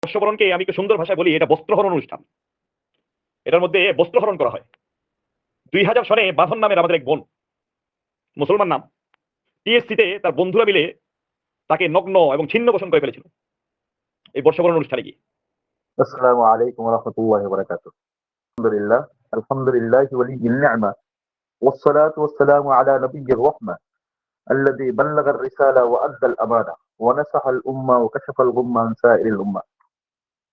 বর্ষবরণকে আমি একটু সুন্দর ভাষায় বলি, এটা বস্ত্রহরণ অনুষ্ঠান। এটার মধ্যে বস্ত্রহরণ করা হয়। 2000 সনে বাঁধন নামের আমাদের এক বোন, মুসলমান নাম, টিএসসিতে তার বন্ধুরা মিলে তাকে নগ্ন এবং ছিন্ন পোষণ করে ফেলেছিল এই বর্ষবরণ অনুষ্ঠানে গিয়ে। السلام عليكم ورحمة الله وبركاته. الحمد لله ولي النعمة، والصلاة والسلام على نبي الرحمة الذي بلغ الرسالة وأدى الأمانة ونصح الأمة وكشف الغمة عن سائر الأمة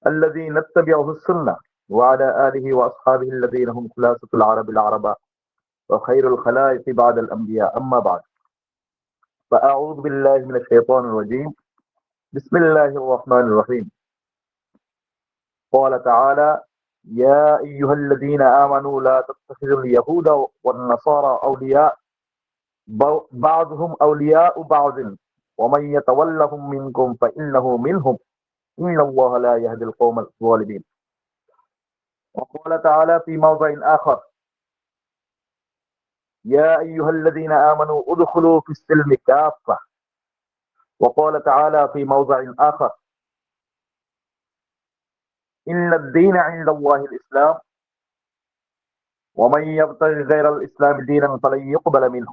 الذي نتبعه السنة وعلى آله وأصحابه الذين هم خلاصة العرب العربة وخير الخلائق بعد الأنبياء. أما بعد، فأعوذ بالله من الشيطان الرجيم. بسم الله الرحمن الرحيم. قال تعالى: يا أيها الذين آمنوا لا تتخذوا اليهود والنصارى أولياء بعضهم أولياء بعض ومن يتولهم منكم فإنه منهم إن الله لا يهدي القوم الظالمين. وقال تعالى في موضع آخر: يا أيها الذين آمنوا ادخلوا في السلم كافة. وقال تعالى في موضع آخر: إن الدين عند الله الإسلام ومن يبتغي غير الإسلام دينا فلن يقبل منه.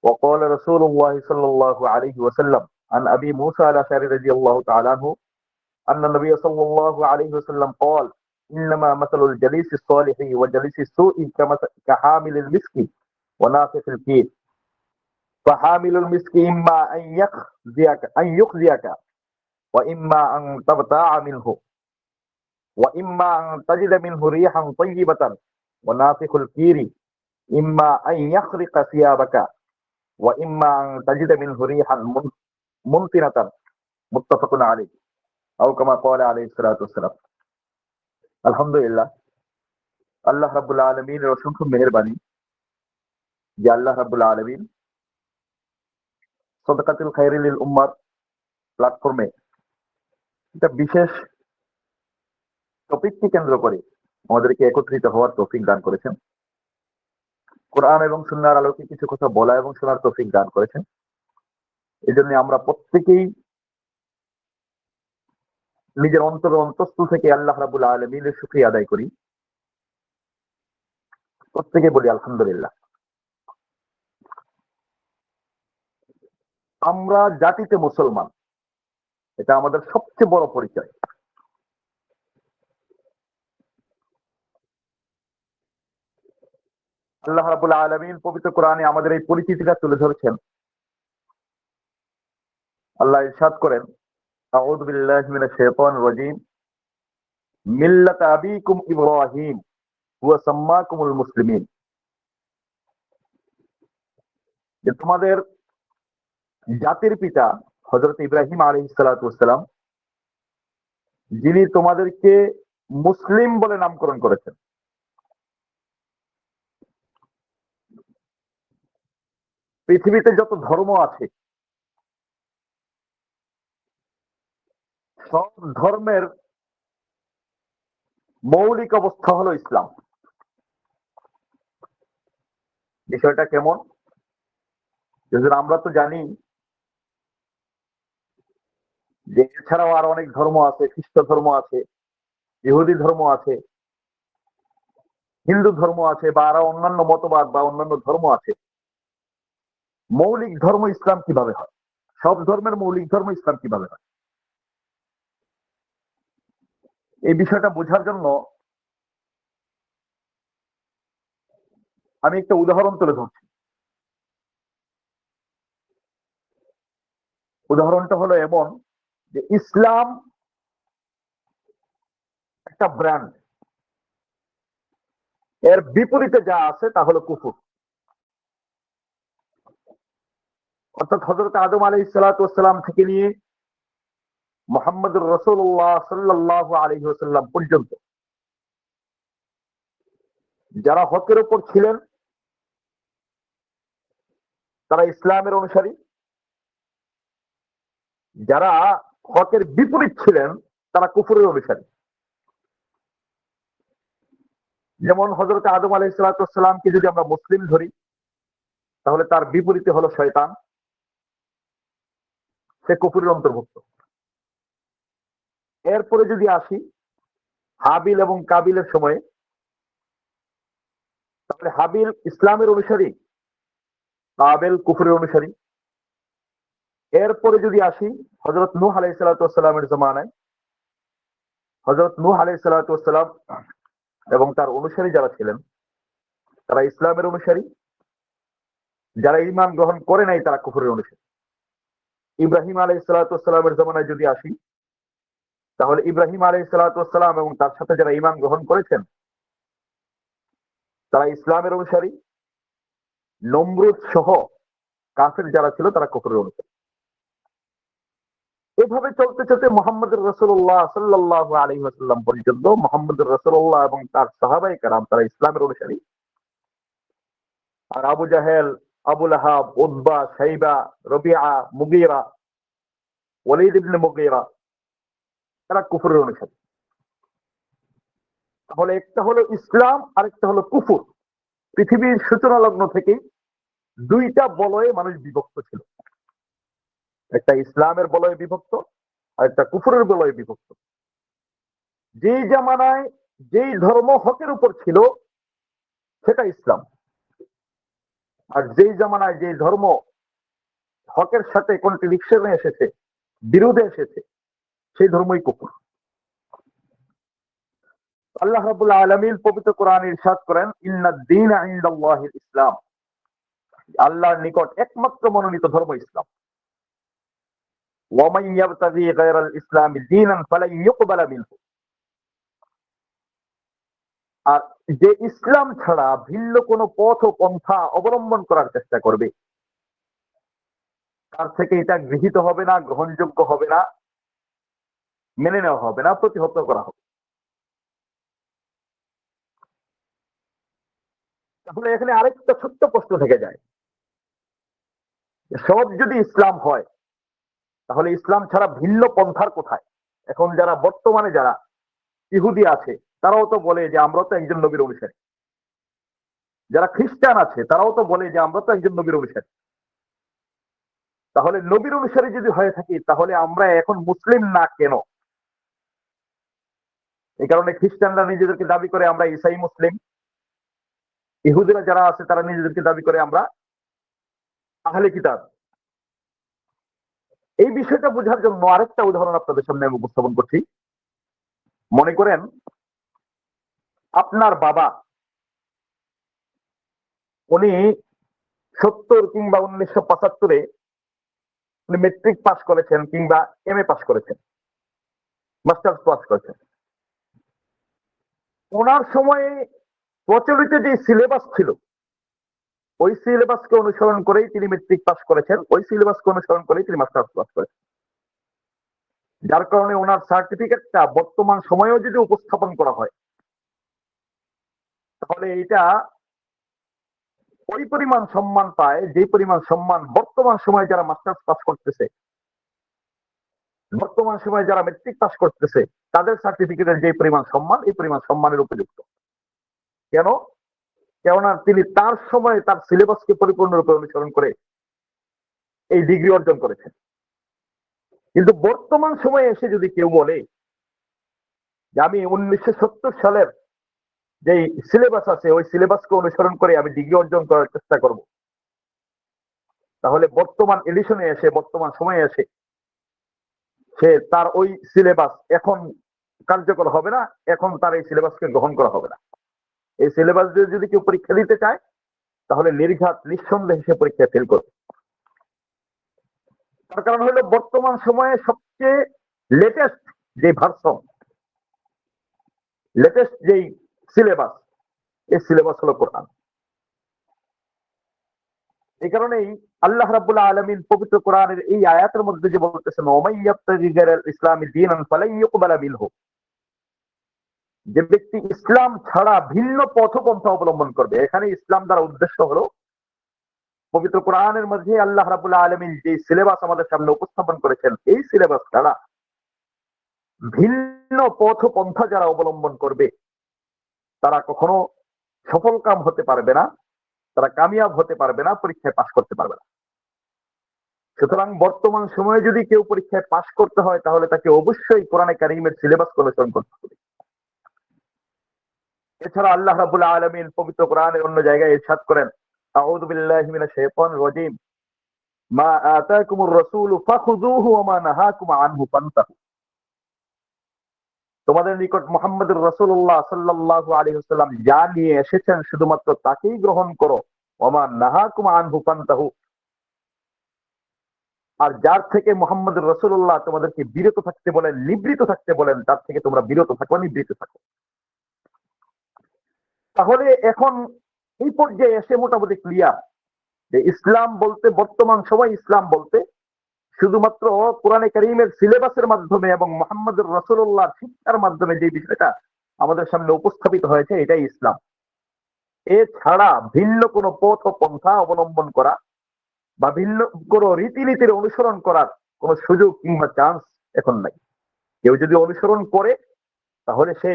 وقال رسول الله صلى الله عليه وسلم عن أبي موسى الأشعري رضي الله تعالى عنه أن النبي صلى الله عليه وسلم قال: إنما مثل الجليس الصالح وجليس السوء كحامل المسك ونافخ الكير، فحامل المسك إما أن يخزيك وإما أن تبتاع منه وإما أن تجد منه ريحا طيبة، ونافخ الكير إما أن يخرق ثيابك وإما أن تجد منه ريحا منتنة. متفق عليه أو كما قال عليه الصلاة والسلام. আলহামদুলিল্লাহ, আল্লাহ রাব্বুল আলামিনের অসংখ্য মেহেরবানি যে আল্লাহ রাব্বুল আলামিন সাদাকাতুল খায়রি লিল উম্মাহ প্ল্যাটফর্মে একটা বিশেষ টপিককে কেন্দ্র করে আমাদেরকে একত্রিত হওয়ার তৌফিক দান করেছেন। কোরআন এবং সুন্নাহর আলোকে কিছু কথা বলা এবং শোনার তৌফিক দান করেছেন। এই জন্য আমরা প্রত্যেকেই নিজের অন্তঃস্থল থেকে আল্লাহ রাব্বুল আলামিনের শুকরিয়া আদায় করি। প্রত্যেকে বলি আলহামদুলিল্লাহ। আমরা জাতিতে মুসলমান, এটা আমাদের সবচেয়ে বড় পরিচয়। আল্লাহ রাব্বুল আলামিন পবিত্র কোরআনে আমাদের এই পরিচিতিটা তুলে ধরেছেন। আল্লাহ ইরশাদ করেন: আউযু বিল্লাহি মিনাশ শাইতানির রাজীম, মিল্লাত আবিকুম ইব্রাহিম হুয়া সাম্মাকুমুল মুসলিমিন। যে তোমাদের জাতির পিতা হযরত ইব্রাহিম আলাইহিস সালাতু ওয়াস সালাম, যিনি তোমাদেরকে মুসলিম বলে নামকরণ করেছেন। পৃথিবীতে যত ধর্ম আছে সব ধর্মের মৌলিক অবস্থা হলো ইসলাম। বিষয়টা কেমন? আমরা তো জানি যে এছাড়াও আর অনেক ধর্ম আছে, খ্রিস্ট ধর্ম আছে, ইহুদি ধর্ম আছে, হিন্দু ধর্ম আছে, বা আরো অন্যান্য মতবাদ বা অন্যান্য ধর্ম আছে। মৌলিক ধর্ম ইসলাম কিভাবে হয়? সব ধর্মের মৌলিক ধর্ম ইসলাম কিভাবে হয়? এই বিষয়টা বোঝার জন্য আমি একটা উদাহরণ তুলে ধরছি। উদাহরণটা হলো এমন যে ইসলাম একটা ব্র্যান্ড, এর বিপরীতে যা আছে তা হলো কুফর। অর্থাৎ হযরত আদম আলাইহিস সালাতু ওয়াস সালাম থেকে নিয়ে মুহাম্মদুর রাসূলুল্লাহ সাল্লাল্লাহু আলাইহি ওয়াসাল্লাম পর্যন্ত যারা হকের উপর ছিলেন তারা ইসলামের অনুসারী, যারা হকের বিপরীত ছিলেন তারা কুফরের অনুসারী। যেমন হযরত আদম আলাইহিস সালাতু ওয়াস সালামকে যদি আমরা মুসলিম ধরি, তাহলে তার বিপরীতে হলো শয়তান, সে কুফরের অন্তর্ভুক্ত। এরপরে যদি আসি হাবিল এবং কাবিলের সময়ে, তাহলে হাবিল ইসলামের অনুসারী, কাবিল কুফরের অনুসারী। এরপরে যদি আসি হযরত নূহ আলাইহিস সালামের জামানায়, হযরত নূহ আলাইহিস সালাম এবং তার অনুসারী যারা ছিলেন তারা ইসলামের অনুসারী, যারা ঈমান গ্রহণ করে নাই তারা কুফরের অনুসারী। ইব্রাহিম আলাইহিস সালামের জামানায় যদি আসি, তাহলে ইব্রাহিম আলাইহিস সালাম এবং তার সাথে যারা ঈমান গ্রহণ করেছেন তারা ইসলামের অনুসারী। নমরুদ সহ কাফের যারা ছিল তারা কুফরের অনুসারী। এভাবে চলতে চলতে মুহাম্মদুর রাসূলুল্লাহ সাল্লাল্লাহু আলাইহি ওয়াসাল্লাম পর্যন্ত মুহাম্মদুর রাসূলুল্লাহ এবং তার সাহাবায়ে কেরাম তারা ইসলামের অনুসারী। আর আবু জাহেল, আবু লাহাব, উতবা, শাইবা, রবিআ, মুগীরা, ওয়ালিদ ইবনে মুগীরা তারা কুফরের অনুসারী। তাহলে একটা হলো ইসলাম আর একটা হলো কুফর। পৃথিবীর সূচনা লগ্ন থেকে দুইটা বলয়ে মানুষ বিভক্ত ছিল, একটা ইসলামের বলয়ে বিভক্ত আর একটা কুফরের বলয়ে বিভক্ত। যেই জামানায় যেই ধর্ম হকের উপর ছিল সেটা ইসলাম, আর যেই জামানায় যেই ধর্ম হকের সাথে কন্ট্রাডিকশনে এসেছে, বিরোধে এসেছে, সেই ধর্মই কুফর। আল্লাহ রাব্বুল আলামিন পবিত্র কোরআনে ইরশাদ করেন, ইন্নাদ দীনা ইনদাল্লাহিল ইসলাম, আল্লাহর নিকট একমাত্র মনোনীত ধর্ম ইসলাম। ওয়া মান ইয়াবতাগি গায়রাল ইসলামি দীনান ফালান ইউকবালা মিনহু, আর যে ইসলাম ছাড়া ভিন্ন কোন পথ ও পন্থা অবলম্বন করার চেষ্টা করবে তার থেকে এটা গৃহীত হবে না, গ্রহণযোগ্য হবে না, মেনে নেওয়া হবে না, প্রতিহত করা হবে। তাহলে এখানে আরেকটা ছোট্ট প্রশ্ন থেকে যায়, সব যদি ইসলাম হয় তাহলে ইসলাম ছাড়া ভিন্ন পন্থার কোথায়? এখন যারা বর্তমানে যারা ইহুদি আছে তারাও তো বলে যে আমরা তো একজন নবীর অনুসারী, যারা খ্রিস্টান আছে তারাও তো বলে যে আমরা তো একজন নবীর অনুসারী। তাহলে নবীর অনুসারী যদি হয়ে থাকি তাহলে আমরা এখন মুসলিম না কেন? এই কারণে খ্রিস্টানরা নিজেদেরকে দাবি করে আমরা ঈসাই মুসলিম, ইহুদিরা যারা আছে তারা নিজেদেরকে দাবি করে আমরা আহলে কিতাব। এই বিষয়টা বোঝার জন্য আরেকটা উদাহরণ আপনাদের সামনে আমি উপস্থাপন করছি। মনে করেন আপনার বাবা, উনি 70 কিংবা 1975-এ উনি মেট্রিক পাস করেছেন কিংবা এমএ পাস করেছেন, মাস্টার্স পাস করেছেন। ওনার সময়ে প্রচলিত যে সিলেবাস ছিল ওই সিলেবাসকে অনুসরণ করেই তিনি মেট্রিক পাস করেছেন, ওই সিলেবাসকে অনুসরণ করেই তিনি মাস্টার্স পাস করেছেন। যার কারণে ওনার সার্টিফিকেটটা বর্তমান সময়েও যদি উপস্থাপন করা হয় তাহলে এটা ওই পরিমাণ সম্মান পায় যে পরিমাণ সম্মান বর্তমান সময়ে যারা মাস্টার্স পাস করতেছে, বর্তমান সময়ে যারা মেট্রিক পাস করতেছে তাদের সার্টিফিকেটের যে পরিমাণ সম্মান, এই পরিমাণ সম্মানের উপযুক্ত। কেন? কেননা তিনি তার সময়ে তার সিলেবাসকে পরিপূর্ণরূপে অনুসরণ করে এই ডিগ্রি অর্জন করেছেন। কিন্তু বর্তমান সময়ে এসে যদি কেউ বলে যে আমি 1970 সালের যে সিলেবাস আছে ওই সিলেবাসকে অনুসরণ করে আমি ডিগ্রি অর্জন করার চেষ্টা করব, তাহলে বর্তমান এডিশনে এসে, বর্তমান সময়ে এসে সে তার ওই সিলেবাস এখন কার্যকর হবে না, এখন তার এই সিলেবাসকে গ্রহণ করা হবে না। এই সিলেবাস দিয়ে যদি কেউ পরীক্ষা দিতে চায় তাহলে নির্ঘাত নিঃসন্দেহে সে পরীক্ষায় ফেল করবে। তার কারণ হলো বর্তমান সময়ে সবচেয়ে লেটেস্ট যে ভার্সন, লেটেস্ট যেই সিলেবাস, এই সিলেবাস হলো কোরআন। এই কারণেই আল্লাহ রাব্বুল আলামিন পবিত্র কোরআনের এই আয়াতের মধ্যে যে বলতেছেন ওমাই ইয়াবতাগি গায়রাল ইসলামি দীনান ফালান ইউকবালা মিনহু, যে ব্যক্তি ইসলাম ছাড়া ভিন্ন পথপন্থা অবলম্বন করবে, এখানে ইসলাম দ্বারা উদ্দেশ্য হলো পবিত্র কোরআনের মধ্যে আল্লাহ রাব্বুল আলামিন যে সিলেবাস আমাদের সামনে উপস্থাপন করেছেন এই সিলেবাস ছাড়া ভিন্ন পথপন্থা যারা অবলম্বন করবে তারা কখনো সফল কাম হতে পারবে না, তারা কামিয়াব হতে পারবে না, পরীক্ষায় পাস করতে পারবে না। সুতরাং বর্তমান সময়ে যদি কেউ পরীক্ষায় পাশ করতে হয় তাহলে তাকে অবশ্যই কোরআনে কারিমের সিলেবাস অনুসরণ করতে হবে। এছাড়া আল্লাহ রাব্বুল আলামিন পবিত্র কোরআনের অন্য জায়গায় ইরশাদ করেন, আউযু বিল্লাহি মিনাশ শাইতানির রাজীম, মা আতাকুমুর রাসূলু ফাখুযুহু ওয়া মা নাহাকুম আনহু ফান্তাহু। তোমাদের নিকট মুহাম্মদুর রাসূলুল্লাহ সাল্লাল্লাহু আলাইহি ওয়াসাল্লাম যা নিয়ে এসেছেন শুধুমাত্র তাকেই গ্রহণ করো, ওয়া মা নাহাকুম আনহু ফান্তাহু। আর যার থেকে মুহাম্মদুর রাসূলুল্লাহ তোমাদেরকে বিরত থাকতে বলেন, নিবৃত থাকতে বলেন, তার থেকে তোমরা বিরত থাকো, নিবৃত থাকো। তাহলে এখন এই পর্যায়ে এসে মোটামুটি ক্লিয়ার যে ইসলাম বলতে, বর্তমান সময় ইসলাম বলতে শুধুমাত্র কোরআনে কারীমের সিলেবাসের মাধ্যমে এবং মুহাম্মদুর রাসূলুল্লাহর শিক্ষার মাধ্যমে যে বিষয়টা আমাদের সামনে উপস্থাপিত হয়েছে এটাই ইসলাম। এছাড়া ভিন্ন কোনো পথ ও পন্থা অবলম্বন করা বা ভিন্ন কোনো রীতিনীতির অনুসরণ করার কোনো সুযোগ কিংবা চান্স এখন নাই। কেউ যদি অনুসরণ করে তাহলে সে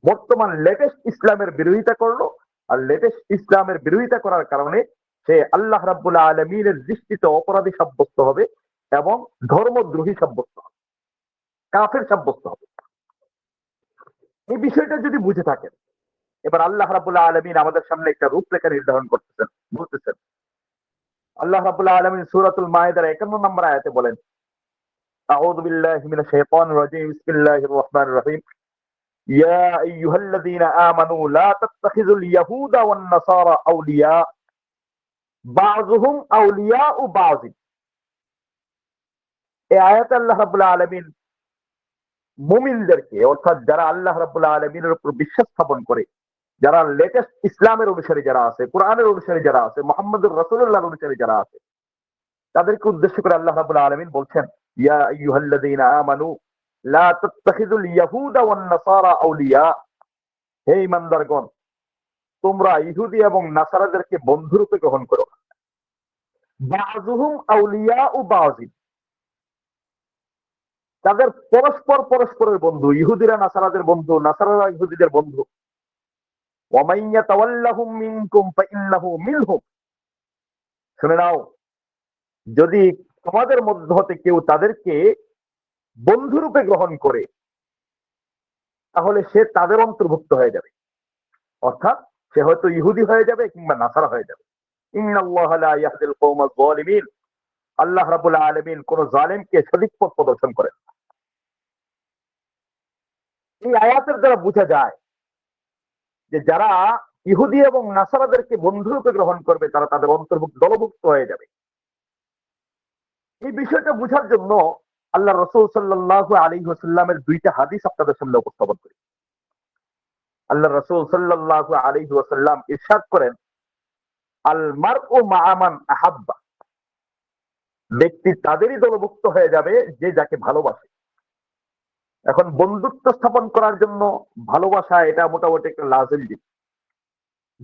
বর্তমান লেটেস্ট ইসলামের বিরোধিতা করলো, আর লেটেস্ট ইসলামের বিরোধিতা করার কারণে সে আল্লাহ রাব্বুল আলামিনের দৃষ্টিতে অপরাধী সাব্যস্ত হবে এবং ধর্মদ্রোহী সাব্যস্ত হবে, কাফের সাব্যস্ত হবে। এই বিষয়টা যদি বুঝে থাকেন, এবার আল্লাহ রাব্বুল আলামিন আমাদের সামনে একটা রূপরেখা নির্ধারণ করতেছেন, বলতেছেন। আল্লাহ রাব্বুল আলামিন সূরাতুল মায়েদার 51 নম্বর আয়াতে বলেন, আউযু বিল্লাহি মিনাশ শাইতানির রাজীম, বিসমিল্লাহির রহমানির রহিম, ইয়া আইয়ুহাল্লাযীনা আমানু লা তাত্তাখিযুল ইয়াহুদা ওয়ান নাসারা আউলিয়া বাযুহুম আউলিয়াউ বাযি। এই আয়াতে আল্লাহ রাব্বুল আলামিন মুমিনদেরকে, অর্থাৎ যারা আল্লাহ রাব্বুল আলামিনের উপর বিশ্বাস স্থাপন করে, যারা লেটেস্ট ইসলামের অনুসারী যারা আছে, কোরআনের অনুসারী যারা আছে, মুহাম্মদুর রাসূলুল্লাহর অনুসারী যারা আছে, তাদেরকে উদ্দেশ্য করে আল্লাহ রাব্বুল আলামিন বলছেন, ইয়া আইয়ুহাল্লাযীনা আমানু লা তাত্তাখিযুল ইয়াহুদা ওয়ান নাসারা আউলিয়া। হে ঈমানদারগণ, তোমরা ইহুদি এবং নাসারাদেরকে বন্ধুরূপে গ্রহণ করো। বাযুহুম আউলিয়াউ বাযি, তাদের পরস্পর পরস্পরের বন্ধু। ইহুদিরা নাসারাদের বন্ধু, নাসারারা ইহুদিদের বন্ধু। ওয়া মান ইয়াতাওয়াল্লাহুম মিনকুম ফাইন্নাহু মিনহুম। শুনে নাও, যদি তোমাদের মধ্য হতে কেউ তাদেরকে বন্ধুরূপে গ্রহণ করে তাহলে সে তাদের অন্তর্ভুক্ত হয়ে যাবে, অর্থাৎ সে হয়তো ইহুদি হয়ে যাবে কিংবা নাসারা হয়ে যাবে। ইন্নাল্লাহা লা ইয়াহদিল কওমাজ যালিমিন। আল্লাহ রাব্বুল আলামিন কোন জালেমকে সঠিক পথ প্রদর্শন করেন। এই আয়াতের দ্বারা বোঝা যায় যে যারা ইহুদি এবং নাসারাদেরকে বন্ধুরূপে গ্রহণ করবে তারা তাদের অন্তর্ভুক্ত, দলভুক্ত হয়ে যাবে। এই বিষয়টা বোঝার জন্য আল্লাহ রাসূল সাল্লাল্লাহু আলাইহি ওয়াসাল্লামের দুইটা হাদিস আপনাদের সামনে উপস্থাপন করি। আল্লাহ রাসূল সাল্লাল্লাহু আলাইহি ওয়াসাল্লাম ইরশাদ করেন, আল মারউ মা'a মান আহাব্বা। ব্যক্তি তাদেরই দলভুক্ত হয়ে যাবে যে যাকে ভালোবাসে। এখন বন্ধুত্ব স্থাপন করার জন্য ভালোবাসা এটা মোটামুটি একটা লাজিম জিনিস,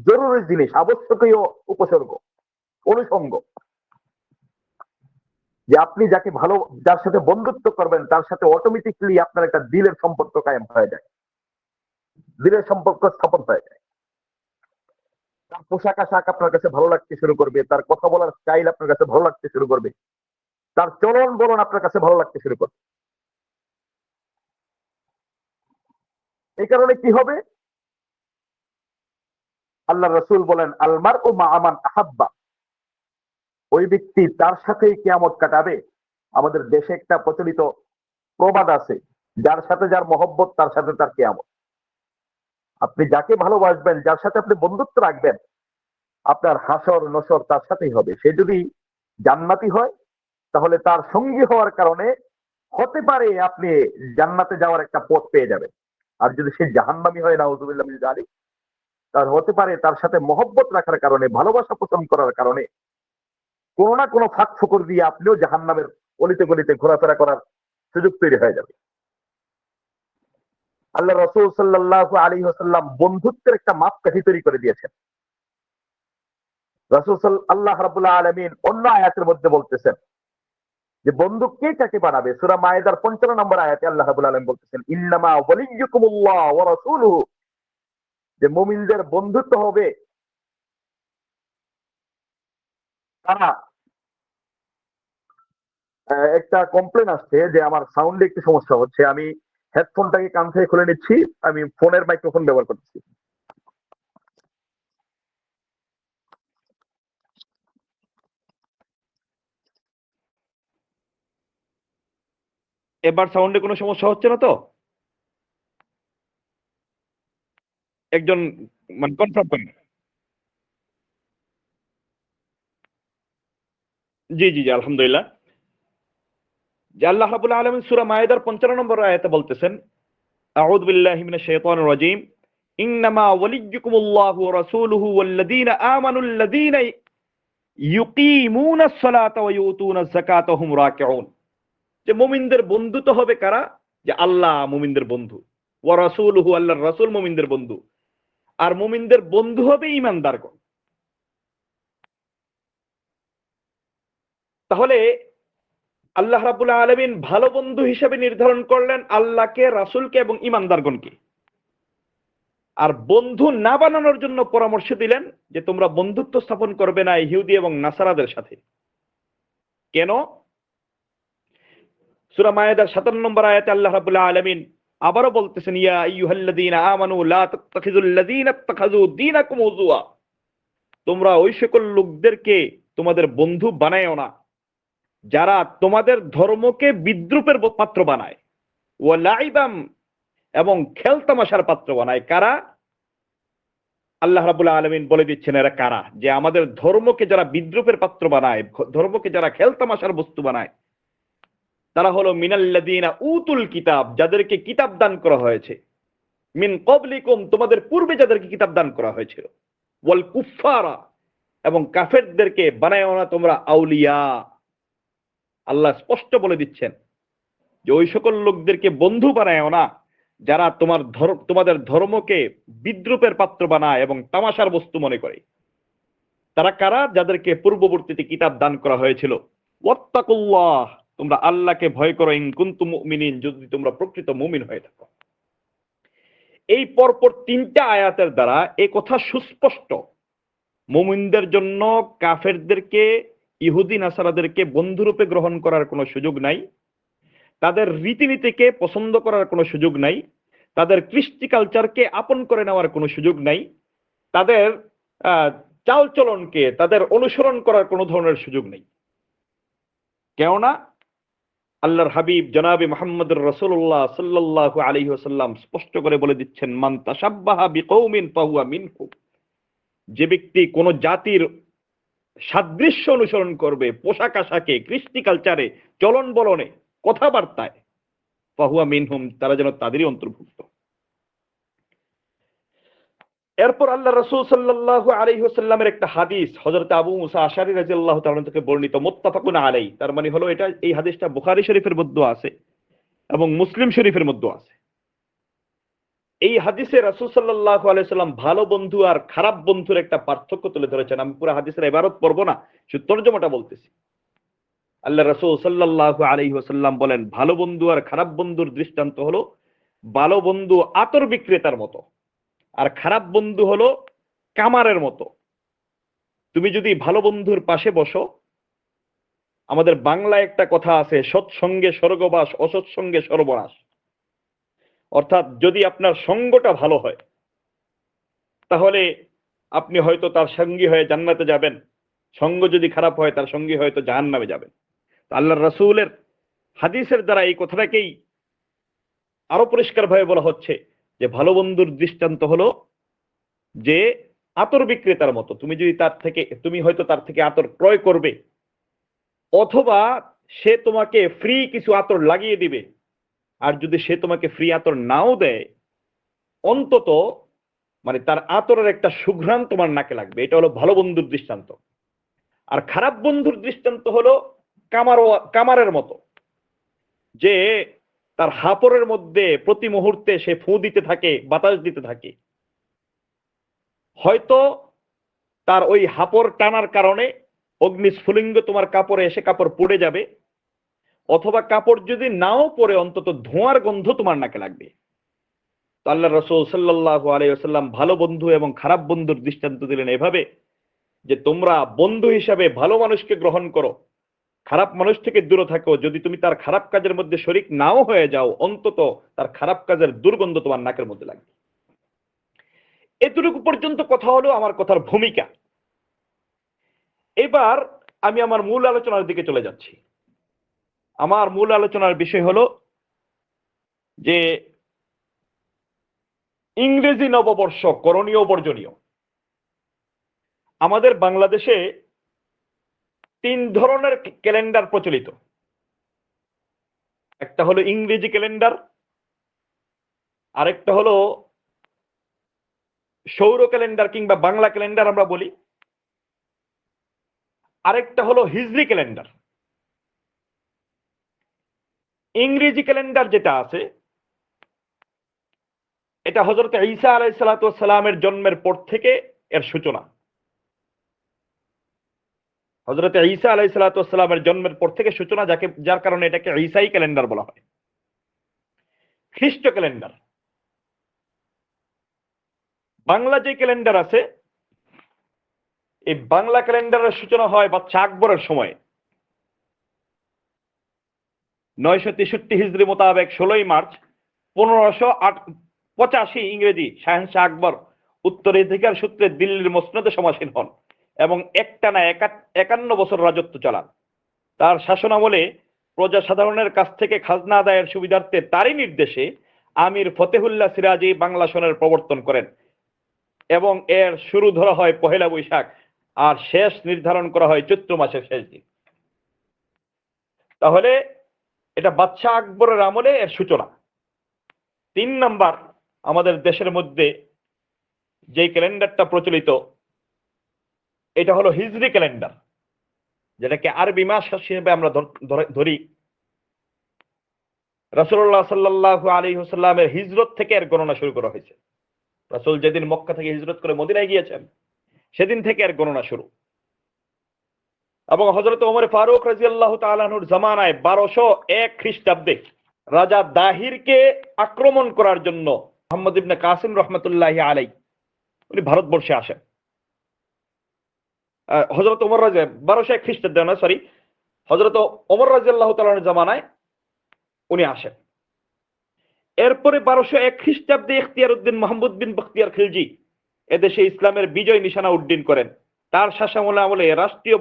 জরুরি জিনিস, আবশ্যকীয় উপসর্গ, অনুষঙ্গ। যে আপনি যাকে ভালো, যার সাথে বন্ধুত্ব করবেন তার সাথে অটোমেটিকলি আপনার একটা দিলের সম্পর্ক কায়েম হয়ে যায়, দিলের সম্পর্ক স্থাপন হয়ে যায়। তার পোশাক আশাক আপনার কাছে ভালো লাগতে শুরু করবে, তার কথা বলার স্টাইল আপনার কাছে ভালো লাগতে শুরু করবে, তার চলন বলন আপনার কাছে ভালো লাগতে শুরু করবে। এই কারণে কি হবে? আল্লাহ রাসূল বলেন, আল মারউ মা'a মান আহাব্বা। ওই ব্যক্তি তার সাথেই কিয়ামত কাটাবে। আমাদের দেশে একটা প্রচলিত প্রবাদ আছে, যার সাথে যার মহব্বত তার সাথে তার কিয়ামত। আপনি যাকে ভালোবাসবেন, যার সাথে আপনি বন্ধুত্ব রাখবেন, আপনার হাসর নসর তার সাথেই হবে। সে যদি জান্নাতি হয় তাহলে তার সঙ্গী হওয়ার কারণে হতে পারে আপনি জান্নাতে যাওয়ার একটা পথ পেয়ে যাবেন। আর যদি সে জাহান্নামী হয়, নাউযুবিল্লাহ মিন যালিক, তার হতে পারে তার সাথে মহব্বত রাখার কারণে, ভালোবাসা পোষণ করার কারণে কোনো না কোনো ফাঁক ফোকর দিয়ে আপনিও জাহান্নামের অলিতে গলিতে ঘোরাফেরা করার সুযোগ তৈরি হয়ে যাবে। আল্লাহ রাসূল সাল্লাল্লাহু আলাইহি ওয়াসাল্লাম বন্ধুত্বের একটা মাপকাঠি তৈরি করে দিয়েছেন। রাসূল আল্লাহ রাব্বুল আলামিন অন্য আয়াতের মধ্যে বলতেছেন যে বন্ধু কে কাকে বানাবে। সূরা মায়েদার ৫৫ নম্বর আয়াতে আল্লাহ রাব্বুল আলামিন বলতেছেন, ইন্নামা ওয়ালিয়্যুকুমুল্লাহ ওয়া রাসূলুহু। যে মুমিনদের বন্ধুত্ব হবে তারা একটা কমপ্লেন আসছে যে আমার সাউন্ডে একটু সমস্যা হচ্ছে। আমি হেডফোনটাকে কান থেকে খুলে নিচ্ছি, আমি ফোনের মাইক্রোফোন ব্যবহার করতেছি। এবার সাউন্ডে কোনো সমস্যা হচ্ছে না তো? একজন মানে কনফার্ম করেন। জি জি জি, আলহামদুলিল্লাহ। যে আল্লাহ রাব্বুল আলামিন সূরা মায়েদার 55 নম্বর আয়াতে বলতেছেন, আউযু বিল্লাহি মিনাশ শাইতানির রাজীম, ইন্নামা ওয়ালিয়্যুকুমুল্লাহু ওয়া রাসূলুহু ওয়াল্লাযীনা আমানুল্লাযীনা ইউকিমুনাস সালাতা ওয়া ইউতুনাজ যাকাতা ওয়া হুম রাকিউন। যে মুমিনদের বন্ধু তো হবে কারা? যে আল্লাহ মুমিনদের বন্ধু, ওয়া রাসূলুহু, আল্লাহর রাসূল মুমিনদের বন্ধু, আর মুমিনদের বন্ধু হবে ঈমানদারগণ। তাহলে আল্লাহ রাব্বুল আলামিন ভালো বন্ধু হিসেবে নির্ধারণ করলেন আল্লাহকে, রাসূলকে এবং ঈমানদারগণকে। আর বন্ধু না বানানোর জন্য পরামর্শ দিলেন যে তোমরা বন্ধুত্ব স্থাপন করবে না ইহুদি এবং নাসারাদের সাথে। কেন? সূরা মায়েদার 57 নম্বর আয়াতে আল্লাহ রাব্বুল আলামিন আবারও বলতেছেন, ইয়া আইয়ুহাল্লাযীনা আমানু লা তাত্তাখিযুল্লাযীনা ইত্তাখাযু দীনাকুম হুজুয়া। তোমরা ওই সকল লোকদেরকে তোমাদের বন্ধু বানায়ও না যারা তোমাদের ধর্মকে বিদ্রূপের পাত্র বানায়, ওয়া লাইবাম, এবং খেলতামাশার পাত্র বানায়। কারা? আল্লাহ রাব্বুল আলামিন বলে দিচ্ছেন এরা কারা, যে আমাদের ধর্মকে যারা বিদ্রূপের পাত্র বানায়, ধর্মকে যারা খেলতামাশার বস্তু বানায়, তারা হলো মিনাল্লাযীনা উতুল কিতাব, যাদেরকে কিতাব দান করা হয়েছে, মিন ক্বাবলিকুম, তোমাদের পূর্বে যাদেরকে কিতাব দান করা হয়েছিল, ওয়াল কুফফারা, এবং কাফেরদেরকে বানায়ও না তোমরা আউলিয়া। আল্লাহ স্পষ্ট বলে দিচ্ছেন যে ওই সকল লোকদেরকে বন্ধু বানায়ও না যারা তোমাদের ধর্মকে বিদ্রূপের পাত্র বানায় এবং তামাশার বস্তু মনে করে। তারা কারা? যাদেরকে পূর্ববর্তীতে কিতাব দান করা হয়েছিল। ওয়াত্তাকুল্লাহ, তোমরা আল্লাহকে ভয় করো, ইন কুনতুম মুমিনিন, যদি তোমরা প্রকৃত মুমিন হয়ে থাকো। এই পরপর তিনটা আয়াতের দ্বারা এই কথা সুস্পষ্ট, মুমিনদের জন্য কাফেরদেরকে, ইহুদি নাসারাদেরকে বন্ধুরূপে গ্রহণ করার কোনো সুযোগ নাই, তাদের রীতিনীতিকে পছন্দ করার কোনো সুযোগ নাই, তাদের কৃষ্টি কালচারকে আপন করে নেওয়ার কোনো সুযোগ নাই, তাদের চালচলনকে, তাদের অনুসরণ করার কোনো ধরনের সুযোগ নেই। কেননা আল্লাহর হাবিব জনাবে মুহাম্মদুর রাসূলুল্লাহ সাল্লাল্লাহু আলাইহি ওয়াসাল্লাম স্পষ্ট করে বলে দিচ্ছেন, মান তাশাব্বাহা বিকৌমিন ফাহুয়া মিনহুম। যে ব্যক্তি কোন জাতির সাদৃশ্য অনুসরণ করবে, পোশাক আশাকে, কৃষ্টি কালচারে, চলন বলনে, কথাবার্তায়, ফাহুয়া মিনহুম, তারা যেন তাদেরই অন্তর্ভুক্ত। এরপর আল্লাহ রাসূল সাল্লাল্লাহু আলাইহি ওয়াসাল্লামের একটা হাদিস হযরত আবু মুসা আশআরী রাদিয়াল্লাহু তাআলা থেকে বর্ণিত, মুত্তাফাকুন আলাইহি। তার মানে হলো এটা, এই হাদিসটা বুখারী শরীফের মধ্যে আছে এবং মুসলিম শরীফের মধ্যে আছে। এই হাদিসে রাসূল সাল্লাল্লাহু আলাইহি ওয়াসাল্লাম ভালো বন্ধু আর খারাপ বন্ধুর একটা পার্থক্য তুলে ধরেছেন। আমি পুরো হাদিসের ইবারত পড়ব না, শুধু তরজমাটা বলতেছি। আল্লাহ রাসূল সাল্লাল্লাহু আলাইহি ওয়াসাল্লাম বলেন, ভালো বন্ধু আর খারাপ বন্ধুর দৃষ্টান্ত হলো, ভালো বন্ধু আতর বিক্রেতার মতো, আর খারাপ বন্ধু হলো কামারের মতো। তুমি যদি ভালো বন্ধুর পাশে বসো, আমাদের বাংলায় একটা কথা আছে, সৎসঙ্গে স্বর্গবাস, অসৎসঙ্গে সর্বনাশ। অর্থাৎ যদি আপনার সঙ্গটা ভালো হয়, তাহলে আপনি হয়তো তার সঙ্গী হয়ে জান্নাতে যাবেন, সঙ্গ যদি খারাপ হয় তার সঙ্গী হয়তো জাহান্নামে যাবেন। আল্লাহর রাসূলের হাদিসের দ্বারা এই কথাটাকেই আরো পরিষ্কারভাবে বলা হচ্ছে যে ভালো বন্ধুর দৃষ্টান্ত হলো যে আতর বিক্রেতার মতো। তুমি হয়তো তার থেকে আতর ক্রয় করবে, অথবা সে তোমাকে ফ্রি কিছু আতর লাগিয়ে দিবে। আর যদি সে তোমাকে ফ্রি আতর নাও দেয়, অন্তত মানে তার আতরের একটা সুঘ্রাণ তোমার নাকে লাগবে। এটা হলো ভালো বন্ধুর দৃষ্টান্ত। আর খারাপ বন্ধুর দৃষ্টান্ত হলো কামারের মতো, যে তার হাপরের মধ্যে প্রতি মুহূর্তে সে ফু দিতে থাকে, বাতাস দিতে থাকে। হয়তো তার ওই হাপড় টানার কারণে অগ্নিস্ফুলিঙ্গ তোমার কাপড়ে এসে কাপড় পুড়ে যাবে, অথবা কাপড় যদি নাও পরে অন্তত ধোঁয়ার গন্ধ তোমার নাকে লাগবে। তো আল্লাহ রাসূল সাল্লাল্লাহু আলাইহি ওয়াসাল্লাম ভালো বন্ধু এবং খারাপ বন্ধুর দৃষ্টান্ত দিলেন এভাবে যে তোমরা বন্ধু হিসাবে ভালো মানুষকে গ্রহণ করো, খারাপ মানুষ থেকে দূরে থাকো, যদি তুমি তার খারাপ কাজের মধ্যে শরিক নাও হয়ে যাও, অন্তত তার খারাপ কাজের দুর্গন্ধ তোমার নাকের মধ্যে লাগবে। এতটুকু পর্যন্ত কথা হলো আমার কথার ভূমিকা। এবার আমি আমার মূল আলোচনার দিকে চলে যাচ্ছি। আমার মূল আলোচনার বিষয় হলো যে ইংরেজি নববর্ষ করণীয় বর্জনীয়। আমাদের বাংলাদেশে 3 ধরনের ক্যালেন্ডার প্রচলিত। একটা হলো ইংরেজি ক্যালেন্ডার, আরেকটা হলো সৌর ক্যালেন্ডার কিংবা বাংলা ক্যালেন্ডার আমরা বলি, আরেকটা হলো হিজরি ক্যালেন্ডার। ইংরেজি ক্যালেন্ডার যেটা আছে এটা হযরত ঈসা আলাইহিস সালামের জন্মের পর থেকে এর সূচনা। হযরত ঈসা আলাইহিস সালামের জন্মের পর থেকে সূচনা, যার কারণে এটাকে ঈসাই ক্যালেন্ডার বলা হয়। খ্রিস্ট ক্যালেন্ডার, বাংলা যে ক্যালেন্ডার আছে, এই বাংলা ক্যালেন্ডারের সূচনা হয় বাদশাহ আকবরের সময়। 963 হিজরি মোতাবেক 16ই মার্চ 1585 ইংরেজি শাহেনশাহ আকবর উত্তরাধিকার সূত্রে দিল্লির মসনদে সমাসীন হন এবং একটানা 51 বছর রাজত্ব চালান। তার শাসনামলে প্রজা সাধারণের কাছ থেকে খাজনা আদায়ের সুবিধার্থে তারই নির্দেশে আমির ফতেহুল্লাহ সিরাজি বাংলা সনের প্রবর্তন করেন এবং এর শুরু ধরা হয় পহেলা বৈশাখ আর শেষ নির্ধারণ করা হয় চৈত্র মাসের শেষ দিন। তাহলে এটা বাদশাহ আকবরের আমলে এর সূচনা। 3 নাম্বার, আমাদের দেশের মধ্যে যে ক্যালেন্ডারটা প্রচলিত এটা হলো হিজরি ক্যালেন্ডার, যেটাকে আরবি মাস হিসেবে আমরা ধরি। রাসূলুল্লাহ সাল্লাল্লাহু আলাইহি ওয়াসাল্লামের হিজরত থেকে এর গণনা শুরু করা হয়েছে। রাসূল যেদিন মক্কা থেকে হিজরত করে মদিনায় গিয়েছেন সেদিন থেকে এর গণনা শুরু। এবং হযরত ওমর ফারুক রাদিয়াল্লাহু তাআলা আনহুর জামানায় 1201 খ্রিস্টাব্দে রাজা দাহিরকে আক্রমণ করার জন্য মুহাম্মদ ইবনে কাসিম রাহমাতুল্লাহি আলাইহি উনি ভারতবর্ষে আসেন। হযরত ওমর 1201 খ্রিস্টাব্দে না, সরি, হযরত ওমর রাদিয়াল্লাহু তাআলা আনহুর জামানায় উনি আসেন। এরপরে 1201 খ্রিস্টাব্দে ইখতিয়ার উদ্দিন মাহমুদ বিন বখতিয়ার খিলজি এদেশে ইসলামের বিজয় নিশানা উড্ডীন করেন। তার শাসনামলে রাষ্ট্রীয়